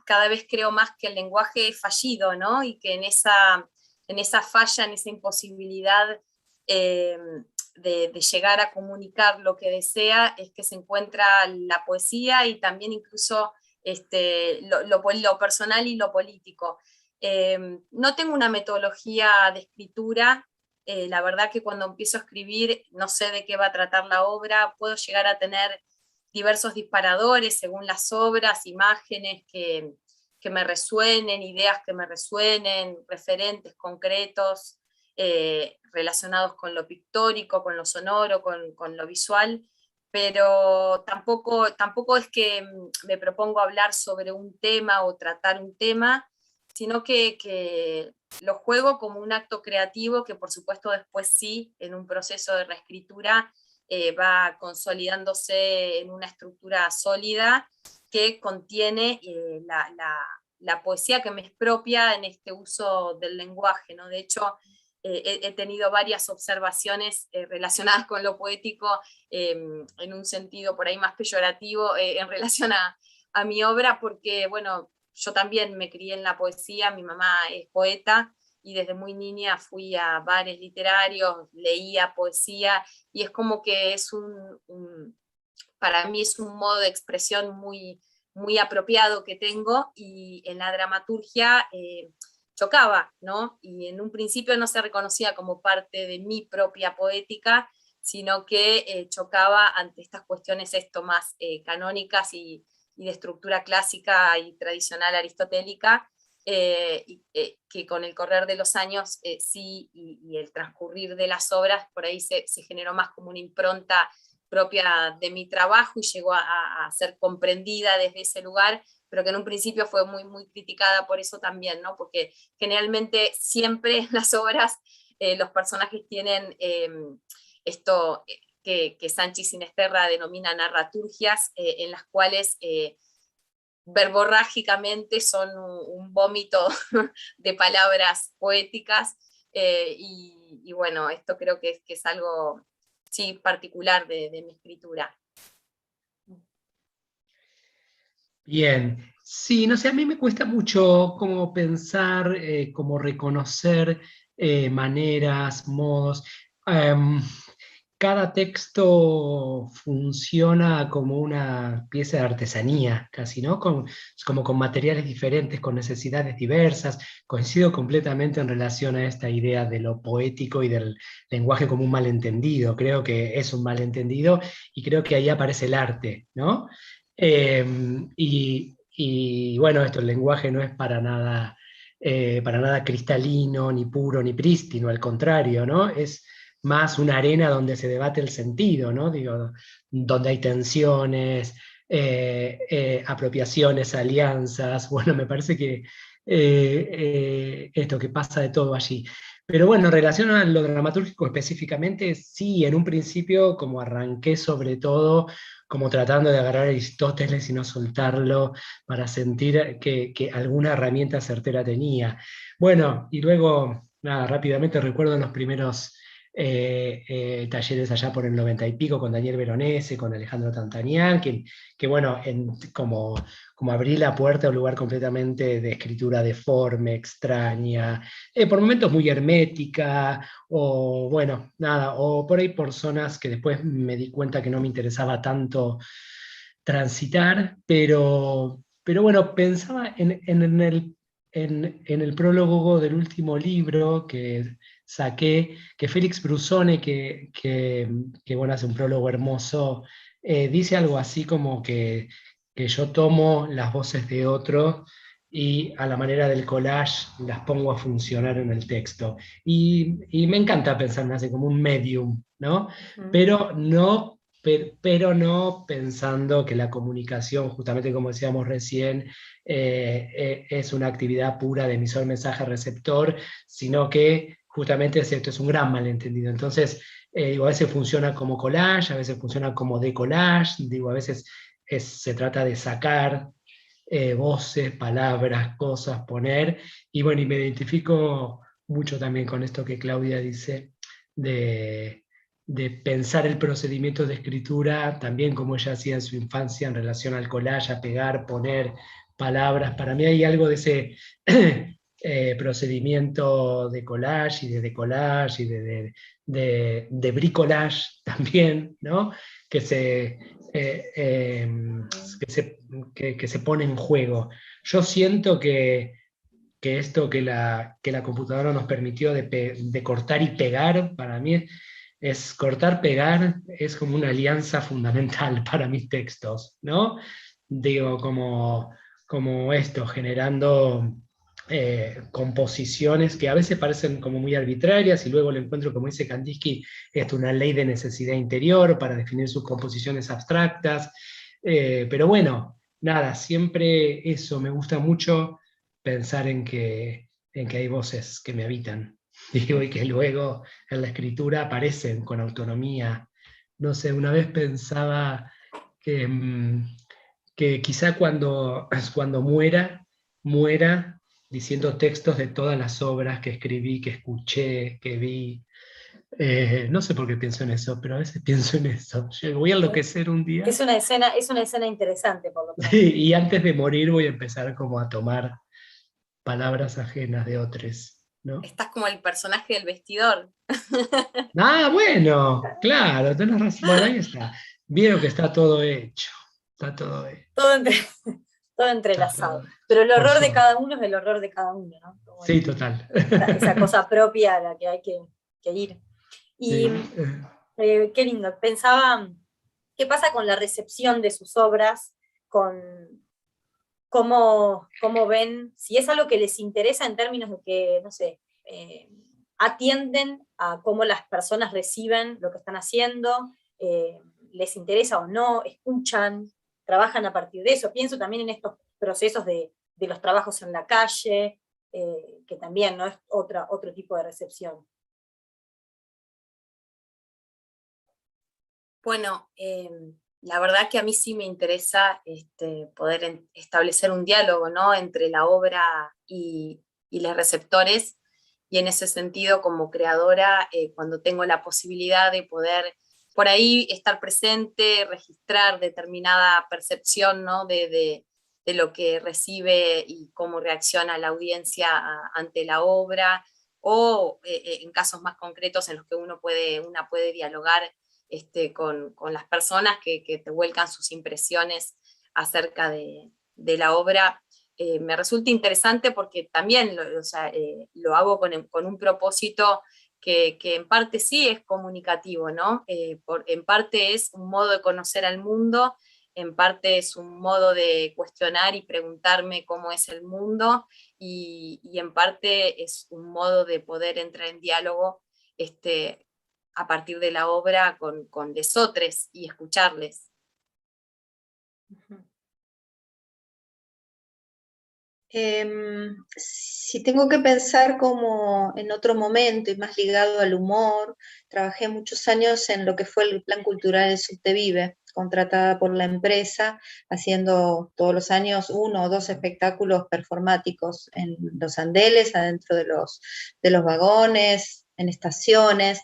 Cada vez creo más que el lenguaje es fallido, ¿no? Y que en esa falla, en esa imposibilidad de llegar a comunicar lo que desea, es que se encuentra la poesía, y también incluso lo personal y lo político. No tengo una metodología de escritura. La verdad que cuando empiezo a escribir no sé de qué va a tratar la obra. Puedo llegar a tener diversos disparadores según las obras, imágenes que me resuenen, ideas que me resuenen, referentes concretos relacionados con lo pictórico, con lo sonoro, con lo visual, pero tampoco es que me propongo hablar sobre un tema o tratar un tema, sino que lo juego como un acto creativo que por supuesto después sí, en un proceso de reescritura, va consolidándose en una estructura sólida que contiene la poesía que me es propia en este uso del lenguaje, ¿no? De hecho, he tenido varias observaciones relacionadas con lo poético, en un sentido por ahí más peyorativo, en relación a mi obra, porque, bueno, yo también me crié en la poesía, mi mamá es poeta, y desde muy niña fui a bares literarios, leía poesía, y es como que es para mí es un modo de expresión muy apropiado que tengo, y en la dramaturgia chocaba, ¿no? Y en un principio no se reconocía como parte de mi propia poética, sino que chocaba ante estas cuestiones más canónicas y de estructura clásica y tradicional aristotélica, que con el correr de los años sí, y el transcurrir de las obras, por ahí se generó más como una impronta propia de mi trabajo y llegó a ser comprendida desde ese lugar, pero que en un principio fue muy criticada por eso también, ¿no? Porque generalmente siempre en las obras los personajes tienen esto que Sanchi Sinisterra denomina narraturgias, en las cuales verborrágicamente son un vómito de palabras poéticas, y bueno, esto creo que es algo sí, particular de mi escritura. Bien, sí, no sé, a mí me cuesta mucho como pensar, como reconocer maneras, modos. Em, Cada texto funciona como una pieza de artesanía, casi, ¿no? Como con materiales diferentes, con necesidades diversas. Coincido completamente en relación a esta idea de lo poético y del lenguaje como un malentendido. Creo que es un malentendido y creo que ahí aparece el arte, ¿no? Y bueno, esto, el lenguaje no es para nada cristalino, ni puro, ni prístino, al contrario, ¿no? Es más una arena donde se debate el sentido, ¿no? Digo, donde hay tensiones, apropiaciones, alianzas. Bueno, me parece que esto que pasa de todo allí. Pero bueno, en relación a lo dramatúrgico específicamente, sí, en un principio como arranqué sobre todo como tratando de agarrar a Aristóteles y no soltarlo para sentir que alguna herramienta certera tenía. Bueno, y luego, nada, rápidamente recuerdo los primeros talleres allá por el 90 y pico con Daniel Veronese, con Alejandro Tantanian, que bueno, como abrí la puerta a un lugar completamente de escritura deforme, extraña, por momentos muy hermética, o bueno, nada, o por ahí por zonas que después me di cuenta que no me interesaba tanto transitar, pero bueno, pensaba en el prólogo del último libro que saqué, que Félix Brusone, que bueno, hace un prólogo hermoso, dice algo así como que yo tomo las voces de otro y a la manera del collage las pongo a funcionar en el texto. Y me encanta pensarme así como un medium, ¿no? Pero no, pero no pensando que la comunicación, justamente como decíamos recién, es una actividad pura de emisor, mensaje, receptor, sino que justamente esto es un gran malentendido. Entonces, digo, a veces funciona como collage, a veces funciona como decollage, digo, a veces se trata de sacar voces, palabras, cosas, poner, y bueno, y me identifico mucho también con esto que Claudia dice de pensar el procedimiento de escritura, también como ella hacía en su infancia en relación al collage, a pegar, poner palabras. Para mí hay algo de ese procedimiento de collage y de decollage y de bricolage también, ¿no? Que se, que se pone en juego. Yo siento que esto que la computadora nos permitió de cortar y pegar, para mí es cortar, pegar, es como una alianza fundamental para mis textos, ¿no? Digo, como esto, generando composiciones que a veces parecen como muy arbitrarias, y luego lo encuentro, como dice Kandinsky, una ley de necesidad interior para definir sus composiciones abstractas. Pero bueno, nada, siempre eso, me gusta mucho pensar en que hay voces que me habitan, digo, y que luego en la escritura aparecen con autonomía. No sé, una vez pensaba que, que quizá cuando muera diciendo textos de todas las obras que escribí, que escuché, que vi. No sé por qué pienso en eso, pero a veces pienso en eso. Yo voy a enloquecer un día Es una escena interesante, por lo menos. y antes de morir voy a empezar como a tomar palabras ajenas de otros, ¿no? Estás como el personaje del vestidor. Ah, bueno, claro, tenés razón. Bueno, ahí está. Vieron que está todo hecho. Está todo hecho. Todo, todo Está entrelazado. todo hecho. Pero el Por horror de suerte. cada uno es el horror de cada uno, ¿no? Como Sí, total. esa cosa propia a la que hay que ir. Y Sí. qué lindo. Pensaba, ¿qué pasa con la recepción de sus obras? Con cómo ven, si es algo que les interesa en términos de que, no sé, atienden a cómo las personas reciben lo que están haciendo, les interesa o no, escuchan, trabajan a partir de eso. Pienso también en estos procesos de los trabajos en la calle, que también no es otro tipo de recepción. Bueno, la verdad que a mí sí me interesa poder establecer un diálogo, ¿no?, entre la obra y los receptores, y en ese sentido, como creadora, cuando tengo la posibilidad de poder por ahí estar presente, registrar determinada percepción, ¿no?, de lo que recibe y cómo reacciona la audiencia ante la obra, o en casos más concretos en los que una puede dialogar con las personas que te vuelcan sus impresiones acerca de la obra. Me resulta interesante porque también lo hago con un propósito que en parte sí es comunicativo, ¿no? En parte es un modo de conocer al mundo, en parte es un modo de cuestionar y preguntarme cómo es el mundo, y en parte es un modo de poder entrar en diálogo a partir de la obra con lesotres y escucharles. Si tengo que pensar como en otro momento y más ligado al humor, trabajé muchos años en lo que fue el Plan Cultural del Subte Vive, contratada por la empresa, haciendo todos los años 1 o 2 espectáculos performáticos en los andeles, adentro de los vagones, en estaciones.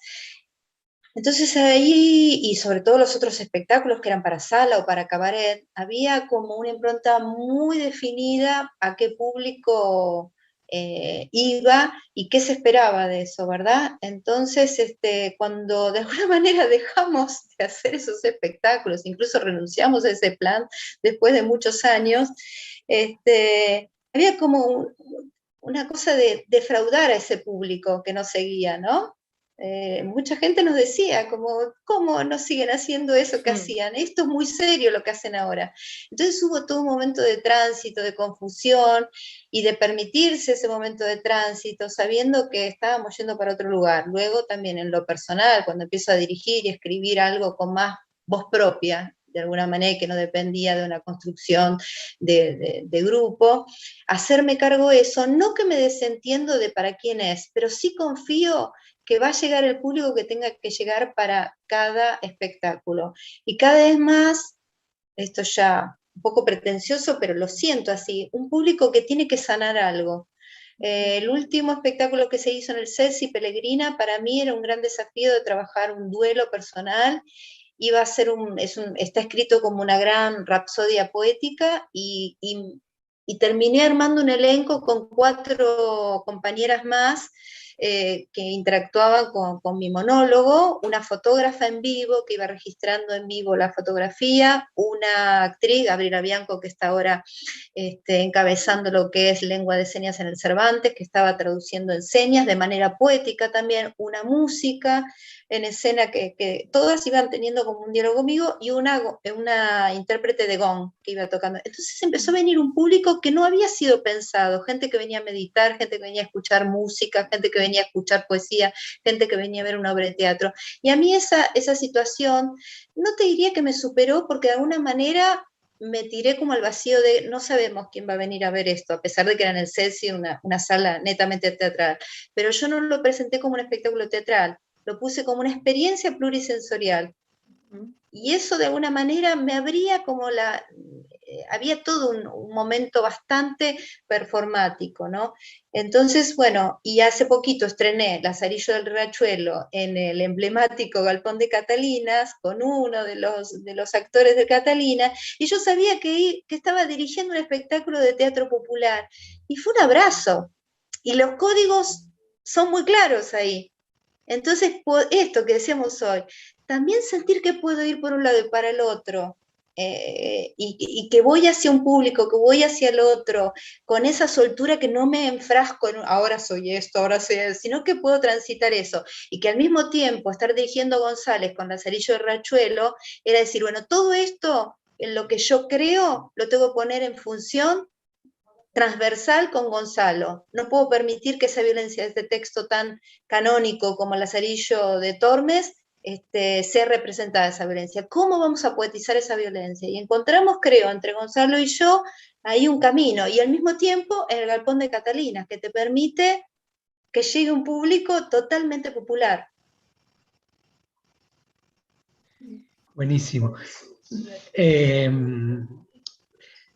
Entonces ahí, y sobre todo los otros espectáculos que eran para sala o para cabaret, había como una impronta muy definida a qué público iba y qué se esperaba de eso, ¿verdad? Entonces, cuando de alguna manera dejamos de hacer esos espectáculos, incluso renunciamos a ese plan después de muchos años, había como una cosa de defraudar a ese público que nos seguía, ¿no? Mucha gente nos decía, como, ¿cómo no siguen haciendo eso que hacían? Esto es muy serio lo que hacen ahora. Entonces hubo todo un momento de tránsito, de confusión, y de permitirse ese momento de tránsito, sabiendo que estábamos yendo para otro lugar. Luego también en lo personal, cuando empiezo a dirigir y escribir algo con más voz propia, de alguna manera, que no dependía de una construcción de grupo, hacerme cargo de eso, no que me desentiendo de para quién es, pero sí confío que va a llegar el público que tenga que llegar para cada espectáculo. Y cada vez más, esto ya un poco pretencioso, pero lo siento así, un público que tiene que sanar algo. El último espectáculo que se hizo en el Ceci Pellegrina, para mí era un gran desafío de trabajar un duelo personal. Iba a ser está escrito como una gran rapsodia poética, y terminé armando un elenco con 4 compañeras más, que interactuaban con mi monólogo, una fotógrafa en vivo que iba registrando en vivo la fotografía, una actriz, Gabriela Bianco, que está ahora encabezando lo que es lengua de señas en el Cervantes, que estaba traduciendo en señas de manera poética también, una música en escena que todas iban teniendo como un diálogo conmigo, y una intérprete de gong que iba tocando. Entonces empezó a venir un público que no había sido pensado, gente que venía a meditar, gente que venía a escuchar música, gente que venía a escuchar poesía, gente que venía a ver una obra de teatro. Y a mí esa situación, no te diría que me superó, porque de alguna manera me tiré como al vacío de no sabemos quién va a venir a ver esto, a pesar de que era en el CESI, una sala netamente teatral. Pero yo no lo presenté como un espectáculo teatral, lo puse como una experiencia plurisensorial. Y eso de alguna manera me abría como había todo un momento bastante performático, ¿no? Entonces, bueno, y hace poquito estrené Lazarillo del Riachuelo en el emblemático Galpón de Catalinas, con uno de los actores de Catalina, y yo sabía que estaba dirigiendo un espectáculo de teatro popular, y fue un abrazo, y los códigos son muy claros ahí. Entonces, esto que decíamos hoy, también sentir que puedo ir por un lado y para el otro, y que voy hacia un público, que voy hacia el otro, con esa soltura, que no me enfrasco en ahora soy esto, ahora soy eso, sino que puedo transitar eso, y que al mismo tiempo estar dirigiendo a González con Lazarillo de Riachuelo, era decir, bueno, todo esto, en lo que yo creo, lo tengo que poner en función transversal con Gonzalo. No puedo permitir que esa violencia de este texto tan canónico como Lazarillo de Tormes sea representada esa violencia. ¿Cómo vamos a poetizar esa violencia? Y encontramos, creo, entre Gonzalo y yo, ahí un camino, y al mismo tiempo en el Galpón de Catalinas, que te permite que llegue un público totalmente popular. Buenísimo.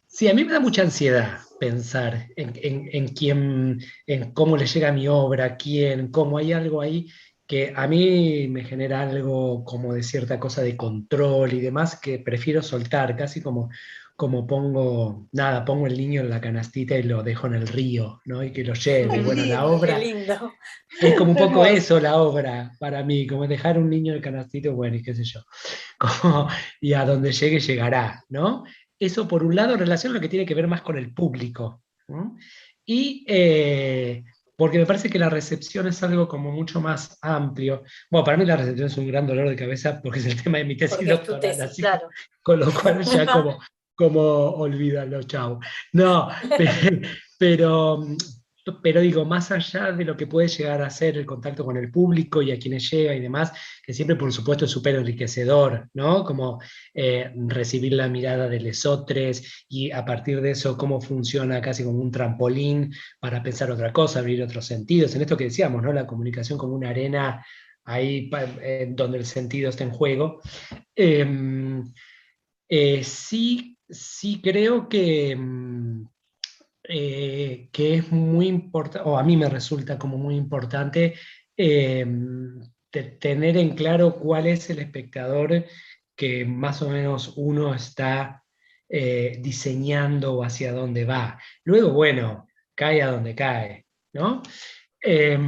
Sí, a mí me da mucha ansiedad pensar en quién, en cómo le llega mi obra, quién, cómo hay algo ahí que a mí me genera algo como de cierta cosa de control y demás que prefiero soltar, casi como pongo el niño en la canastita y lo dejo en el río, ¿no? Y que lo lleve. Qué Bueno, la lindo, obra qué lindo. es como un poco Hermoso. eso, la obra, para mí, como dejar un niño en el canastito, bueno, y qué sé yo. Y a donde llegue, llegará, ¿no? Eso por un lado en relación a lo que tiene que ver más con el público, ¿no? Y porque me parece que la recepción es algo como mucho más amplio. Bueno, para mí la recepción es un gran dolor de cabeza porque es el tema de mi tesis Porque es tu doctoral, tesis, así claro. con lo cual ya como olvídalo, chao. No, pero, pero digo, más allá de lo que puede llegar a ser el contacto con el público y a quienes llega y demás, que siempre por supuesto es súper enriquecedor, ¿no? Como recibir la mirada de lesotres y a partir de eso cómo funciona casi como un trampolín para pensar otra cosa, abrir otros sentidos, en esto que decíamos, ¿no? La comunicación como una arena ahí donde el sentido está en juego. Sí creo que es muy importante, o a mí me resulta como muy importante, tener en claro cuál es el espectador que más o menos uno está diseñando o hacia dónde va. Luego, bueno, cae a donde cae, ¿no? Eh,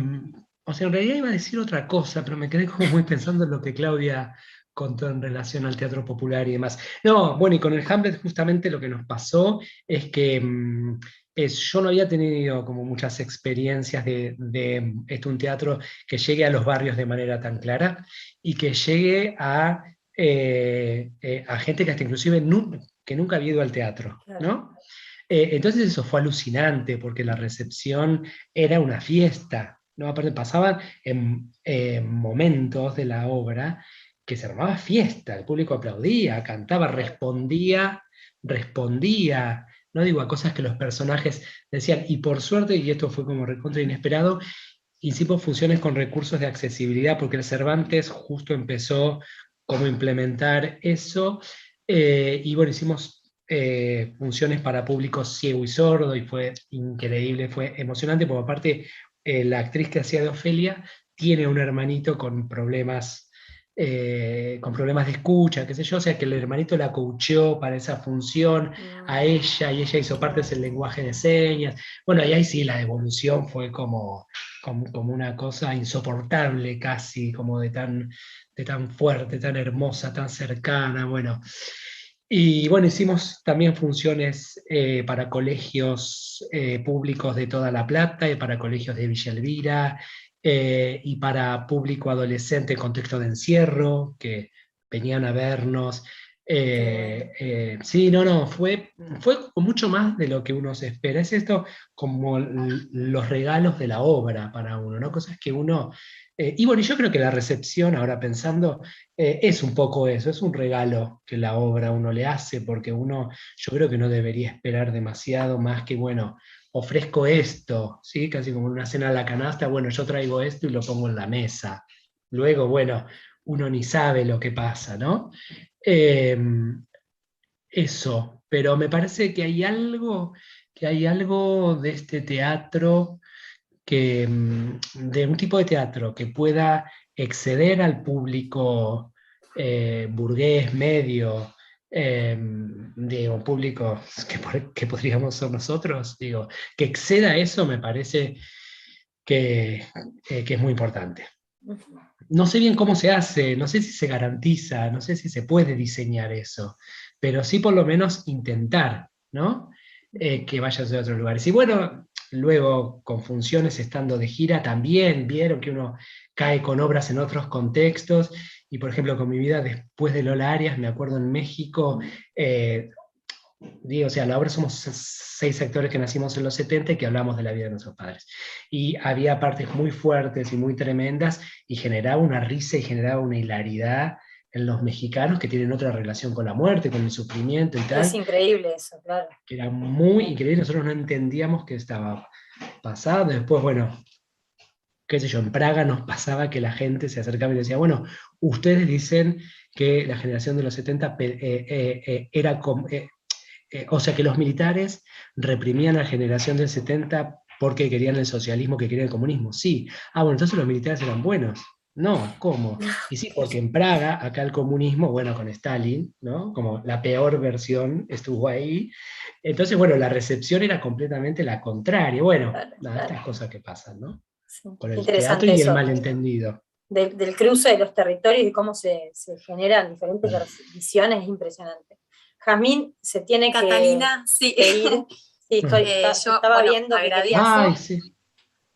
o sea, en realidad iba a decir otra cosa, pero me quedé como muy pensando en lo que Claudia contó en relación al teatro popular y demás. No, bueno, y con el Hamlet justamente lo que nos pasó es que yo no había tenido como muchas experiencias de un teatro que llegue a los barrios de manera tan clara y que llegue a gente que hasta inclusive que nunca había ido al teatro, ¿no? Entonces eso fue alucinante porque la recepción era una fiesta, ¿no? Aparte pasaban en momentos de la obra que se armaba fiesta, el público aplaudía, cantaba, respondía, no digo a cosas que los personajes decían, y por suerte, y esto fue como recontra inesperado, hicimos funciones con recursos de accesibilidad, porque el Cervantes justo empezó como implementar eso, y bueno, hicimos funciones para público ciego y sordo, y fue increíble, fue emocionante, porque aparte la actriz que hacía de Ofelia tiene un hermanito con problemas con problemas de escucha, qué sé yo, o sea que el hermanito la coacheó para esa función a ella, y ella hizo parte del lenguaje de señas. Bueno, y ahí sí la evolución fue como una cosa insoportable casi, como de tan fuerte, tan hermosa, tan cercana, bueno. Y bueno, hicimos también funciones para colegios públicos de toda La Plata y para colegios de Villa Elvira, y para público adolescente en contexto de encierro, que venían a vernos. Sí, no, fue mucho más de lo que uno se espera. Es esto como los regalos de la obra para uno, ¿no? Cosas que uno... y bueno, yo creo que la recepción, ahora pensando, es un poco eso, es un regalo que la obra uno le hace, porque uno, yo creo que no debería esperar demasiado más que, bueno, ofrezco esto, ¿sí? Casi como una cena a la canasta, bueno, yo traigo esto y lo pongo en la mesa. Luego, bueno, uno ni sabe lo que pasa, ¿no? Eh, Eso, pero me parece que hay algo de este teatro de un tipo de teatro que pueda exceder al público burgués, medio, digo, público que podríamos ser nosotros, digo, que exceda eso me parece que es muy importante. No sé bien cómo se hace, no sé si se garantiza, no sé si se puede diseñar eso, pero sí por lo menos intentar, ¿no? Que vayas a otros lugares. Y bueno, luego con funciones estando de gira también vieron que uno cae con obras en otros contextos, y por ejemplo con mi vida después de Lola Arias, me acuerdo en México, digo, o sea, la obra somos 6 actores que nacimos en los 70 y que hablamos de la vida de nuestros padres. Y había partes muy fuertes y muy tremendas, y generaba una risa y generaba una hilaridad en los mexicanos que tienen otra relación con la muerte, con el sufrimiento y tal. Es increíble eso, claro. Que era muy increíble, nosotros no entendíamos qué estaba pasando. Después, bueno, qué sé yo, en Praga nos pasaba que la gente se acercaba y decía, bueno, ustedes dicen que la generación de los 70 era como... o sea, que los militares reprimían a la generación del 70 porque querían el socialismo, que querían el comunismo. Sí. Ah, bueno, entonces los militares eran buenos. No, ¿cómo? Y sí, porque en Praga, acá el comunismo, bueno, con Stalin, ¿no? Como la peor versión estuvo ahí. Entonces, bueno, la recepción era completamente la contraria. Bueno, Claro, nada, claro. estas cosas que pasan, ¿no? Sí. Con el teatro Interesante y el eso, malentendido. del cruce de los territorios y cómo se generan diferentes visiones, es impresionante. Jazmín se tiene Catalina, sí. que ir. Sí, yo, estaba bueno, viendo que quería... Ay, sí.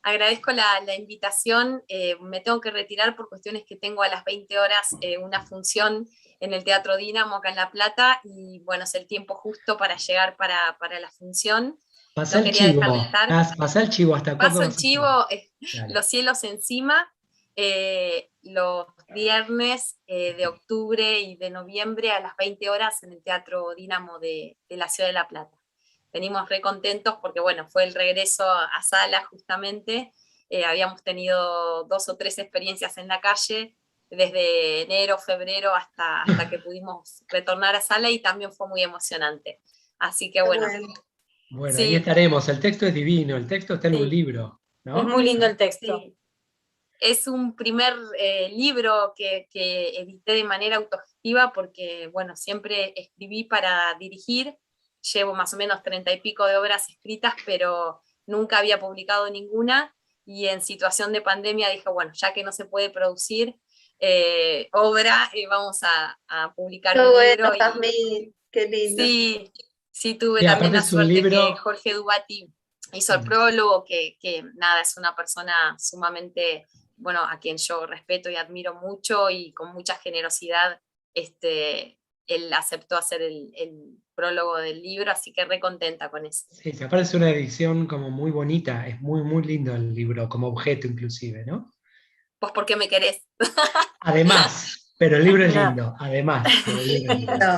Agradezco la invitación, me tengo que retirar por cuestiones que tengo a las 20 horas una función en el Teatro Dínamo acá en La Plata, y bueno, es el tiempo justo para llegar para la función. Pasa No el quería chivo, dejar de estar. pasa el chivo, ¿hasta cuándo Paso el vas a chivo, estar? los cielos encima, los viernes de octubre y de noviembre a las 20 horas en el Teatro Dínamo de la Ciudad de La Plata. Venimos re contentos porque, bueno, fue el regreso a sala justamente. Habíamos tenido 2 o 3 experiencias en la calle, desde enero, febrero, hasta que pudimos retornar a sala, y también fue muy emocionante. Así que bueno. Bueno, ahí Sí, estaremos. El texto es divino, el texto está en un sí. libro, ¿no? Es muy lindo el texto. sí. Es un primer libro que edité de manera autogestiva porque, bueno, siempre escribí para dirigir. Llevo más o menos 30 y pico de obras escritas, pero nunca había publicado ninguna, y en situación de pandemia dije, bueno, ya que no se puede producir obra, vamos a publicar Qué un bueno, libro. Jazmín, qué lindo. Sí, sí, tuve Y también aparte la es un suerte que libro... Jorge Dubati hizo el prólogo, que nada, es una persona sumamente, bueno, a quien yo respeto y admiro mucho, y con mucha generosidad él aceptó hacer el prólogo del libro, así que re contenta con eso. Sí, se aparece una edición como muy bonita, es muy, muy lindo el libro, como objeto inclusive, ¿no? Pues porque me querés. Además, pero el libro es No. lindo, además, pero el libro es lindo. No,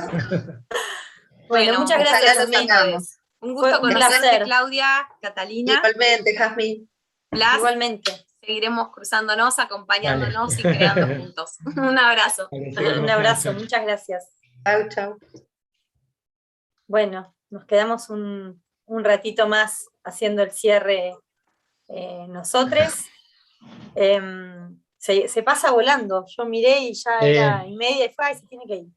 Bueno, muchas ojalá gracias, lo los Jazmín. tengamos. Un Fue gusto un conocerte, placer. Claudia, Catalina. Igualmente, Jazmín. Blas, Igualmente. seguiremos cruzándonos, Vale. acompañándonos y creando juntos. Un abrazo. Un abrazo, muchas gracias. Chau, chau. Bueno, nos quedamos un ratito más haciendo el cierre nosotros. se pasa volando. Yo miré y ya era y media y fue, ay, se tiene que ir.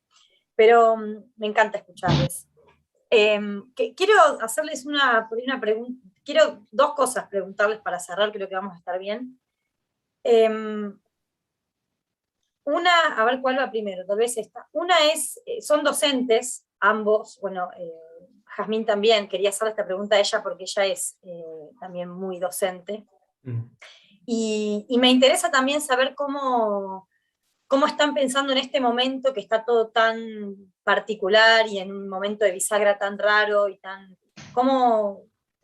Pero me encanta escucharles. Quiero hacerles una pregunta, quiero dos cosas preguntarles para cerrar, creo que vamos a estar bien. Una, a ver cuál va primero, tal vez esta. Una es, son docentes, ambos, bueno, Jazmín también, quería hacerle esta pregunta a ella porque ella es también muy docente. Y me interesa también saber cómo están pensando en este momento que está todo tan particular y en un momento de bisagra tan raro y tan...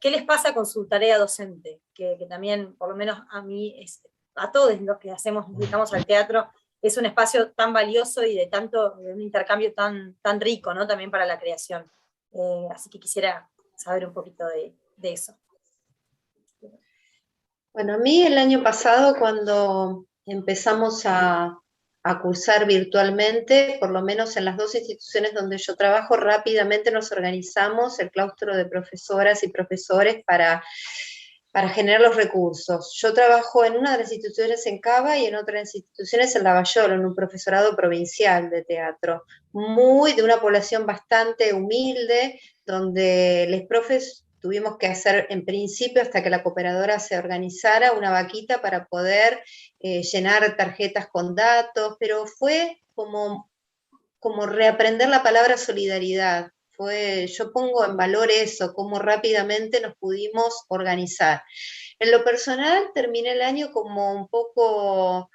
¿Qué les pasa con su tarea docente? Que también, por lo menos a mí, a todos los que dedicamos al teatro, es un espacio tan valioso y de un intercambio tan rico, ¿no? También para la creación. Así que quisiera saber un poquito de eso. Bueno, a mí el año pasado, cuando empezamos a cursar virtualmente, por lo menos en las dos instituciones donde yo trabajo, rápidamente nos organizamos, el claustro de profesoras y profesores, para generar los recursos. Yo trabajo en una de las instituciones en Cava y en otras instituciones en Lavallol, en un profesorado provincial de teatro, de una población bastante humilde, donde los profes tuvimos que hacer, en principio, hasta que la cooperadora se organizara, una vaquita para poder llenar tarjetas con datos, pero fue como reaprender la palabra solidaridad. Yo pongo en valor eso, cómo rápidamente nos pudimos organizar. En lo personal, terminé el año como un poco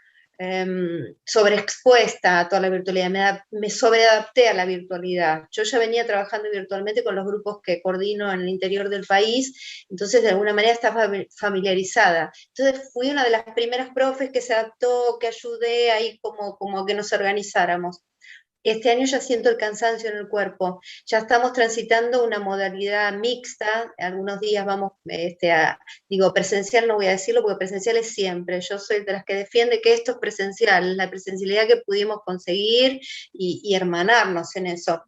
sobreexpuesta a toda la virtualidad, me sobreadapté a la virtualidad. Yo ya venía trabajando virtualmente con los grupos que coordino en el interior del país, entonces de alguna manera estaba familiarizada. Entonces fui una de las primeras profes que se adaptó, que ayudé ahí como que nos organizáramos. Este año ya siento el cansancio en el cuerpo, ya estamos transitando una modalidad mixta, algunos días vamos presencial no voy a decirlo porque presencial es siempre, yo soy de las que defiende que esto es presencial, la presencialidad que pudimos conseguir y hermanarnos en eso.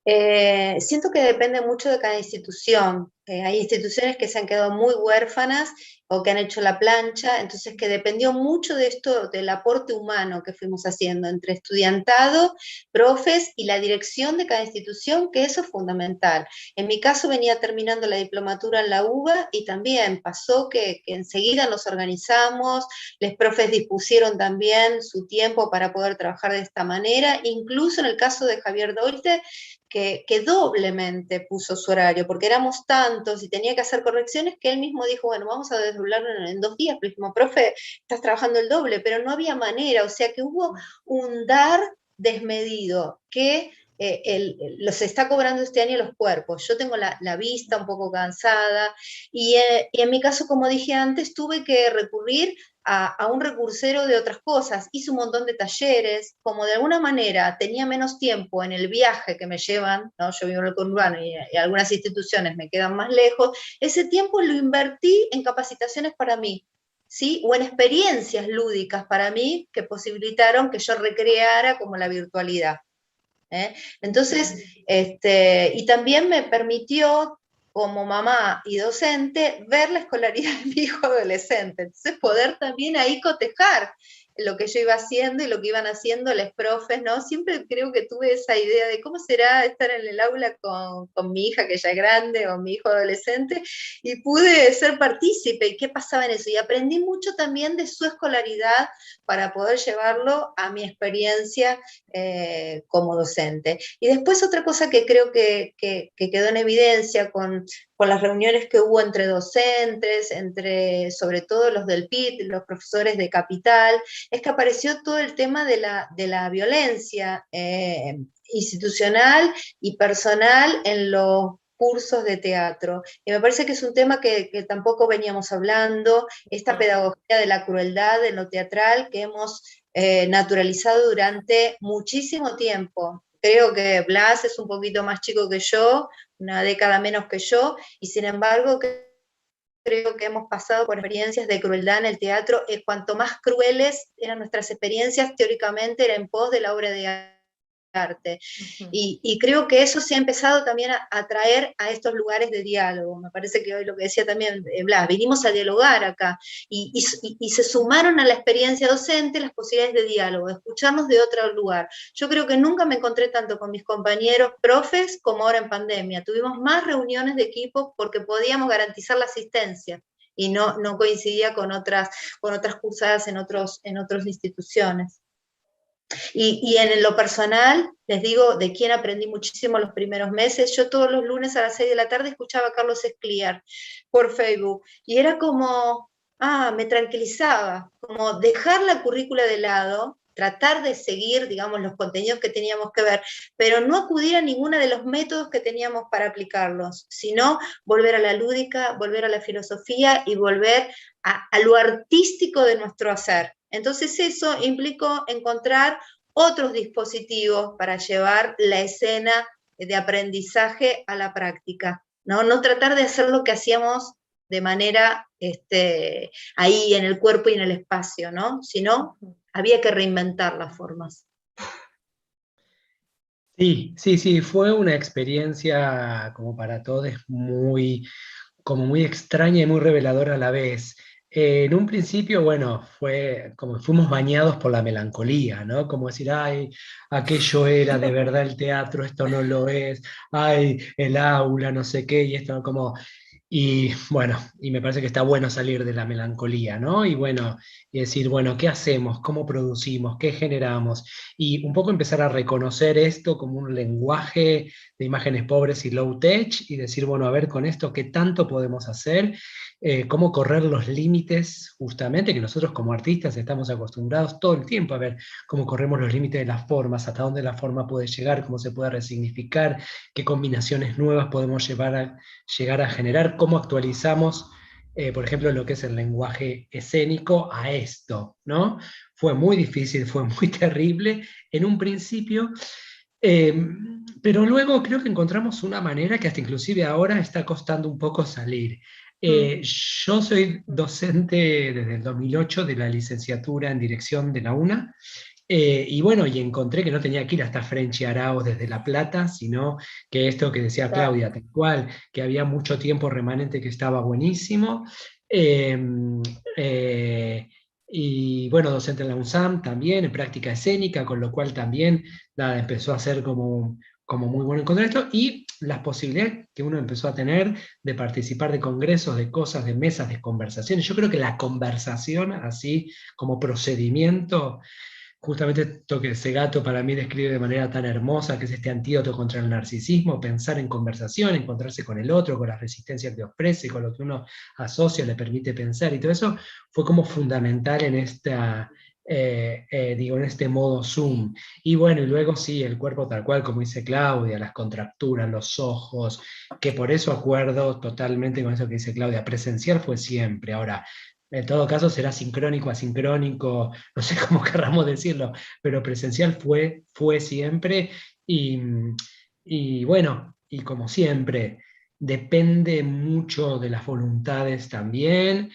Siento que depende mucho de cada institución. Hay instituciones que se han quedado muy huérfanas o que han hecho la plancha, entonces que dependió mucho de esto, del aporte humano que fuimos haciendo entre estudiantado, profes y la dirección de cada institución, que eso es fundamental. En mi caso venía terminando la diplomatura en la UBA y también pasó que enseguida nos organizamos, los profes dispusieron también su tiempo para poder trabajar de esta manera, incluso en el caso de Javier Dolte, que doblemente puso su horario, porque éramos tantos y tenía que hacer correcciones que él mismo dijo, bueno, vamos a desdoblarlo en 2 días, pero dijimos, profe, estás trabajando el doble, pero no había manera, o sea que hubo un dar desmedido que los está cobrando este año los cuerpos. Yo tengo la vista un poco cansada y en mi caso, como dije antes, tuve que recurrir a un recursero de otras cosas. Hice un montón de talleres, como de alguna manera tenía menos tiempo en el viaje que me llevan, ¿no? Yo vivo en el conurbano y algunas instituciones me quedan más lejos, ese tiempo lo invertí en capacitaciones para mí, ¿sí? O en experiencias lúdicas para mí que posibilitaron que yo recreara como la virtualidad. Entonces, y también me permitió, como mamá y docente, ver la escolaridad de mi hijo adolescente. Entonces, poder también ahí cotejar lo que yo iba haciendo y lo que iban haciendo los profes, ¿no? Siempre creo que tuve esa idea de cómo será estar en el aula con mi hija, que ya es grande, o mi hijo adolescente, y pude ser partícipe y qué pasaba en eso. Y aprendí mucho también de su escolaridad para poder llevarlo a mi experiencia como docente. Y después otra cosa que creo que quedó en evidencia con las reuniones que hubo entre docentes, sobre todo los del PIT, los profesores de Capital, es que apareció todo el tema de la violencia institucional y personal en los cursos de teatro. Y me parece que es un tema que tampoco veníamos hablando, esta pedagogía de la crueldad en lo teatral que hemos naturalizado durante muchísimo tiempo. Creo que Blas es un poquito más chico que yo, una década menos que yo, y sin embargo creo que hemos pasado por experiencias de crueldad en el teatro, cuanto más crueles eran nuestras experiencias, teóricamente era en pos de la obra de arte. Y creo que eso se ha empezado también a atraer a estos lugares de diálogo. Me parece que hoy lo que decía también Blas, vinimos a dialogar acá, y se sumaron a la experiencia docente las posibilidades de diálogo, de escucharnos de otro lugar. Yo creo que nunca me encontré tanto con mis compañeros profes como ahora en pandemia. Tuvimos más reuniones de equipo porque podíamos garantizar la asistencia, y no coincidía con otras cursadas en otras instituciones. Y en lo personal, les digo, de quien aprendí muchísimo los primeros meses. Yo todos los lunes a las 6 de la tarde escuchaba a Carlos Escliar por Facebook, y era como, me tranquilizaba, como dejar la currícula de lado, tratar de seguir, digamos, los contenidos que teníamos que ver, pero no acudir a ninguno de los métodos que teníamos para aplicarlos, sino volver a la lúdica, volver a la filosofía y volver a lo artístico de nuestro hacer. Entonces eso implicó encontrar otros dispositivos para llevar la escena de aprendizaje a la práctica, no tratar de hacer lo que hacíamos de manera ahí en el cuerpo y en el espacio, ¿no? Sino había que reinventar las formas. Sí, fue una experiencia como para todos muy extraña y muy reveladora a la vez. En un principio, bueno, fue como fuimos bañados por la melancolía, ¿no? Como decir, ay, aquello era de verdad el teatro, esto no lo es, ay, el aula, no sé qué, y esto como... Y bueno, y me parece que está bueno salir de la melancolía, ¿no? Y bueno, y decir, bueno, ¿qué hacemos? ¿Cómo producimos? ¿Qué generamos? Y un poco empezar a reconocer esto como un lenguaje de imágenes pobres y low tech, y decir, bueno, a ver con esto, ¿qué tanto podemos hacer? Cómo correr los límites, justamente, que nosotros como artistas estamos acostumbrados todo el tiempo a ver cómo corremos los límites de las formas, hasta dónde la forma puede llegar, cómo se puede resignificar, qué combinaciones nuevas podemos llegar a generar, cómo actualizamos, por ejemplo, lo que es el lenguaje escénico a esto, ¿no? Fue muy difícil, fue muy terrible en un principio, pero luego creo que encontramos una manera que hasta inclusive ahora está costando un poco salir. Yo soy docente desde el 2008 de la licenciatura en dirección de la UNA, y bueno, y encontré que no tenía que ir hasta French y Arauz desde La Plata, sino que esto que decía Claudia, tal cual, que había mucho tiempo remanente que estaba buenísimo. Eh, y bueno, docente en la UNSAM también, en práctica escénica, con lo cual también nada, empezó a ser como muy bueno encontrar esto, y las posibilidades que uno empezó a tener de participar de congresos, de cosas, de mesas, de conversaciones. Yo creo que la conversación, así como procedimiento, justamente esto que Segato para mí describe de manera tan hermosa, que es este antídoto contra el narcisismo, pensar en conversación, encontrarse con el otro, con las resistencias que ofrece, con lo que uno asocia, le permite pensar, y todo eso fue como fundamental en esta... en este modo Zoom. Y bueno, y luego sí, el cuerpo tal cual, como dice Claudia, las contracturas, los ojos, que por eso acuerdo totalmente con eso que dice Claudia, presencial fue siempre. Ahora, en todo caso será sincrónico, asincrónico, no sé cómo querramos decirlo, pero presencial fue siempre, y bueno, y como siempre, depende mucho de las voluntades también,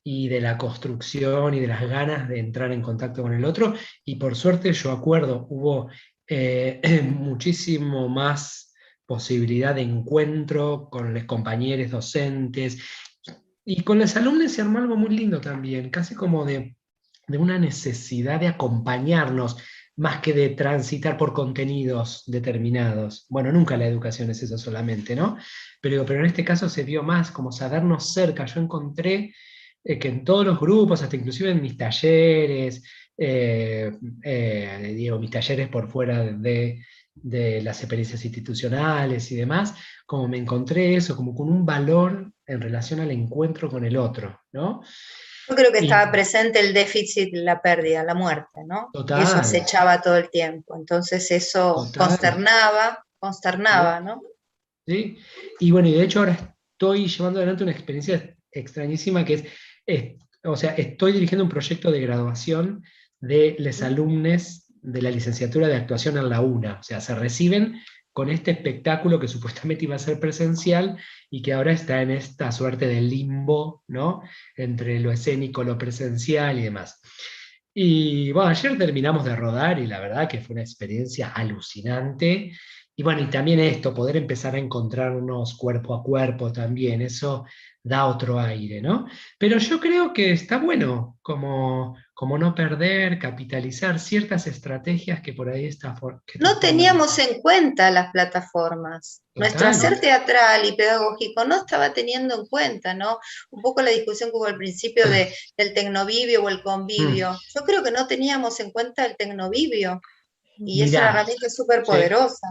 y de la construcción y de las ganas de entrar en contacto con el otro, y por suerte yo acuerdo, hubo muchísimo más posibilidad de encuentro con los compañeros docentes, y con los alumnos se armó algo muy lindo también, casi como de una necesidad de acompañarnos, más que de transitar por contenidos determinados. Bueno, nunca la educación es eso solamente, ¿no? Pero en este caso se vio más como sabernos cerca. Yo encontré que en todos los grupos, hasta inclusive en mis talleres, digo, mis talleres por fuera de las experiencias institucionales y demás, como me encontré eso, como con un valor en relación al encuentro con el otro, ¿no? Yo creo que estaba presente el déficit, la pérdida, la muerte, ¿no? Total, eso acechaba todo el tiempo, entonces eso consternaba, ¿no? Sí, y bueno, y de hecho ahora estoy llevando adelante una experiencia extrañísima que o sea, estoy dirigiendo un proyecto de graduación de los alumnos de la licenciatura de actuación en la UNA, o sea, se reciben con este espectáculo que supuestamente iba a ser presencial y que ahora está en esta suerte de limbo, ¿no? Entre lo escénico, lo presencial y demás. Y bueno, ayer terminamos de rodar y la verdad que fue una experiencia alucinante. Y bueno, y también esto, poder empezar a encontrarnos cuerpo a cuerpo también, eso da otro aire, ¿no? Pero yo creo que está bueno como no perder, capitalizar ciertas estrategias que por ahí que esta No forma de... teníamos en cuenta las plataformas. Nuestro Total. hacer teatral y pedagógico no estaba teniendo en cuenta, ¿no? Un poco la discusión que hubo al principio del tecnovivio o el Mm, convivio. Yo creo que no teníamos en cuenta el tecnovivio y es una mirá, herramienta súper sí. poderosa.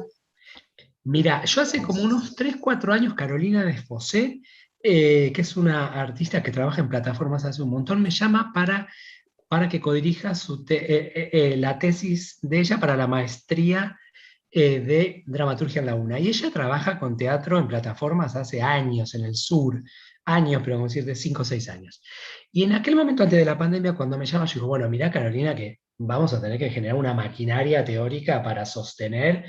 Mira, yo hace como unos 3 4 años, Carolina Desfosé, que es una artista que trabaja en plataformas hace un montón, me llama para que codirija la tesis de ella para la maestría de dramaturgia en la UNA. Y ella trabaja con teatro en plataformas hace años, en el sur, años, pero vamos a decir de 5 o 6 años. Y en aquel momento, antes de la pandemia, cuando me llama, yo digo, bueno, mira, Carolina, que vamos a tener que generar una maquinaria teórica para sostener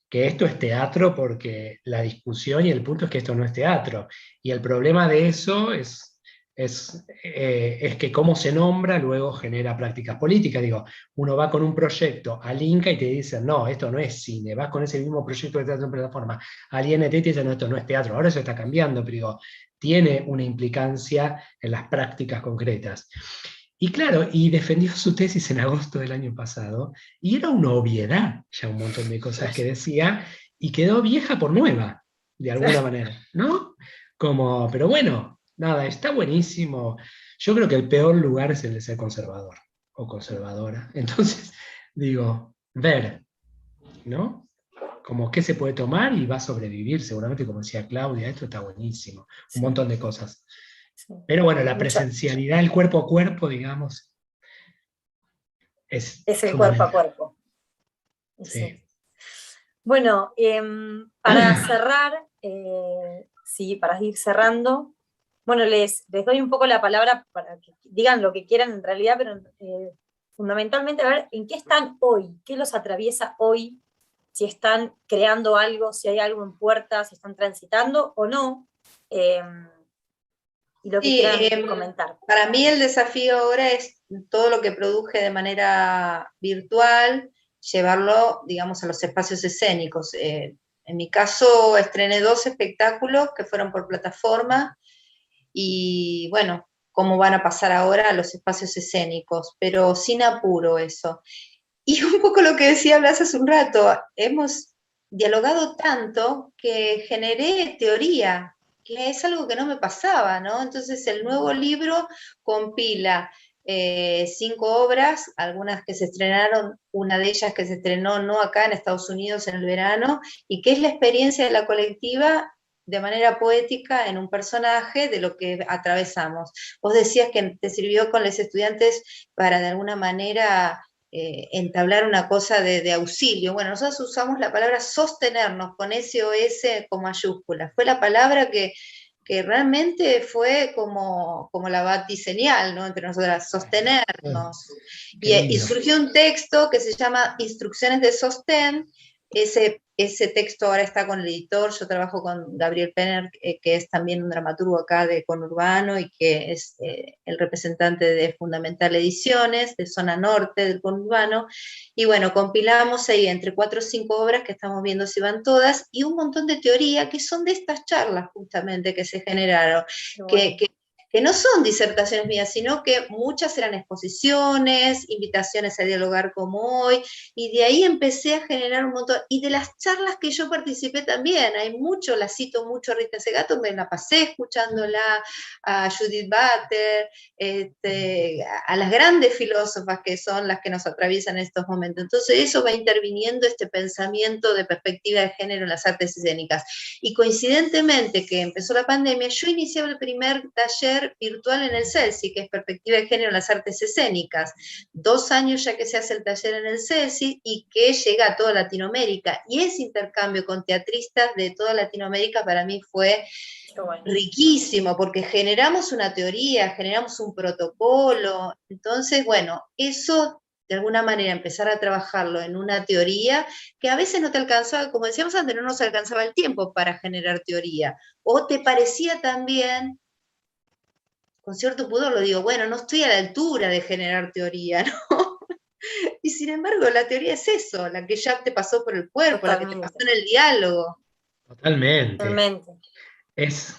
que esto es teatro, porque la discusión y el punto es que esto no es teatro. Y el problema de eso es que cómo se nombra luego genera prácticas políticas. Digo, uno va con un proyecto al Inca y te dicen, no, esto no es cine. Vas con ese mismo proyecto de teatro en plataforma al INT y te dicen, no, esto no es teatro. Ahora eso está cambiando, pero digo, tiene una implicancia en las prácticas concretas. Y claro, y defendió su tesis en agosto del año pasado, y era una obviedad ya un montón de cosas que decía, y quedó vieja por nueva, de alguna manera, ¿no? Como, pero bueno, nada, está buenísimo. Yo creo que el peor lugar es el de ser conservador o conservadora. Entonces, digo, ver, ¿no? Como qué se puede tomar y va a sobrevivir, seguramente, como decía Claudia, esto está buenísimo, un Sí, montón de cosas. sí. Pero bueno, la Mucho. presencialidad, el cuerpo a cuerpo, digamos, es Es el cuerpo a fundamental. cuerpo. Y sí. Sí. Bueno, para cerrar, sí, para ir cerrando, bueno, les doy un poco la palabra para que digan lo que quieran en realidad, pero fundamentalmente a ver en qué están hoy, qué los atraviesa hoy, si están creando algo, si hay algo en puerta, si están transitando o no, y lo que Sí, quieran comentar. para mí el desafío ahora es todo lo que produje de manera virtual, llevarlo, digamos, a los espacios escénicos. En mi caso, estrené 2 espectáculos que fueron por plataforma y, bueno, cómo van a pasar ahora a los espacios escénicos, pero sin apuro eso. Y un poco lo que decía Blas hace un rato, hemos dialogado tanto que generé teoría, que es algo que no me pasaba, ¿no? Entonces el nuevo libro compila 5 obras, algunas que se estrenaron, una de ellas que se estrenó no acá en Estados Unidos en el verano, y que es la experiencia de la colectiva de manera poética en un personaje de lo que atravesamos. Vos decías que te sirvió con los estudiantes para de alguna manera entablar una cosa de auxilio. Bueno, nosotros usamos la palabra sostenernos con SOS con mayúsculas. Fue la palabra que realmente fue como la batiseñal, ¿no? Entre nosotras, sostenernos. Qué Y lindo. surgió un texto que se llama Instrucciones de Sostén. Ese texto ahora está con el editor, yo trabajo con Gabriel Penner, que es también un dramaturgo acá de Conurbano y que es el representante de Fundamental Ediciones, de zona norte del Conurbano, y bueno, compilamos ahí entre 4 o 5 obras que estamos viendo si van todas, y un montón de teoría que son de estas charlas justamente que se generaron, Bueno. que no son disertaciones mías, sino que muchas eran exposiciones, invitaciones a dialogar como hoy, y de ahí empecé a generar un montón, y de las charlas que yo participé también, hay mucho, la cito mucho a Rita Segato, me la pasé escuchándola, a Judith Butler, a las grandes filósofas que son las que nos atraviesan en estos momentos. Entonces eso va interviniendo este pensamiento de perspectiva de género en las artes escénicas. Y coincidentemente que empezó la pandemia, yo inicié el primer taller virtual en el CELSI, que es Perspectiva de Género en las Artes Escénicas. 2 años ya que se hace el taller en el CELSI y que llega a toda Latinoamérica. Y ese intercambio con teatristas de toda Latinoamérica para mí fue riquísimo, porque generamos una teoría, generamos un protocolo. Entonces, bueno, eso de alguna manera empezar a trabajarlo en una teoría que a veces no te alcanzaba, como decíamos antes, no nos alcanzaba el tiempo para generar teoría. O te parecía también, con cierto pudor lo digo, bueno, no estoy a la altura de generar teoría, ¿no? y sin embargo la teoría es eso, la que ya te pasó por el cuerpo, la que te pasó en el diálogo. Totalmente. Totalmente. Es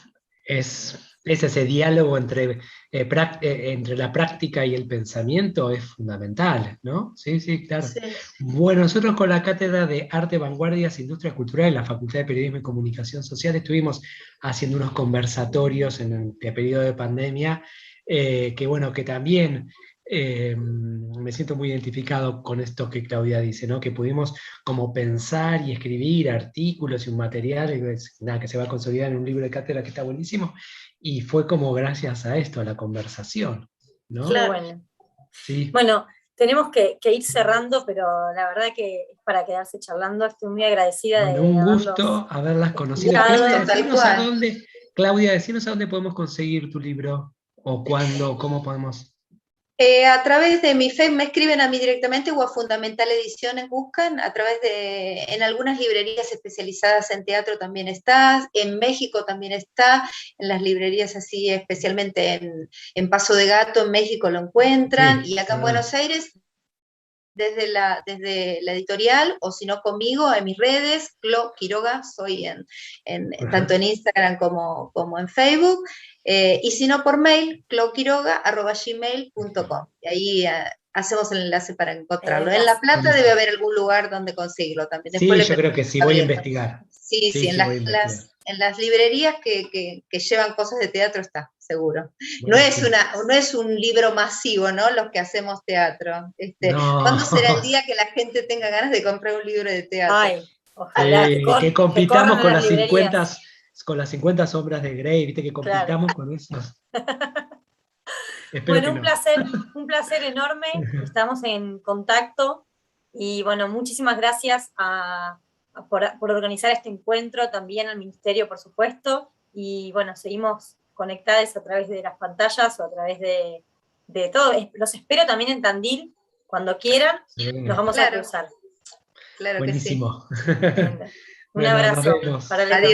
ese diálogo entre la práctica y el pensamiento es fundamental, ¿no? Sí, sí, claro. Sí. Bueno, nosotros con la Cátedra de Arte, Vanguardias e Industrias Culturales en la Facultad de Periodismo y Comunicación Social estuvimos haciendo unos conversatorios en el periodo de pandemia, que bueno, que también me siento muy identificado con esto que Claudia dice, ¿no? Que pudimos como pensar y escribir artículos y un material que se va a consolidar en un libro de cátedra que está buenísimo, y fue como gracias a esto, a la conversación, ¿no? Claro. Bueno. Sí. Bueno, tenemos que ir cerrando, pero la verdad que es para quedarse charlando. Estoy muy agradecida Bueno, de un gusto haberlas conocido. Claudia, decinos a dónde podemos conseguir tu libro, o cuándo, cómo podemos... A través de mi Facebook, me escriben a mí directamente o a Fundamental Ediciones, buscan, en algunas librerías especializadas en teatro también está, en México también está, en las librerías así, especialmente en Paso de Gato, en México lo encuentran, Sí, y acá en Buenos Aires, desde la editorial, o si no conmigo, en mis redes, Clo Quiroga, soy tanto en Instagram como en Facebook, y si no por mail, cloquiroga@gmail.com, y ahí hacemos el enlace para encontrarlo. En La Plata debe haber algún lugar donde conseguirlo también. Sí, yo creo que sí, voy a investigar. Sí, en las librerías que llevan cosas de teatro está, seguro. No es un libro masivo, ¿no? Los que hacemos teatro. No. ¿Cuándo será el día que la gente tenga ganas de comprar un libro de teatro? Ay, ojalá. Que compitamos con las 50 sombras de Grey, viste, que compitamos con eso. Bueno, un placer enorme, estamos en contacto, y bueno, muchísimas gracias por organizar este encuentro, también al Ministerio, por supuesto, y bueno, seguimos conectados a través de las pantallas o a través de todo. Los espero también en Tandil, cuando quieran, nos vamos a cruzar. Claro. Buenísimo. Que sí. Un abrazo para el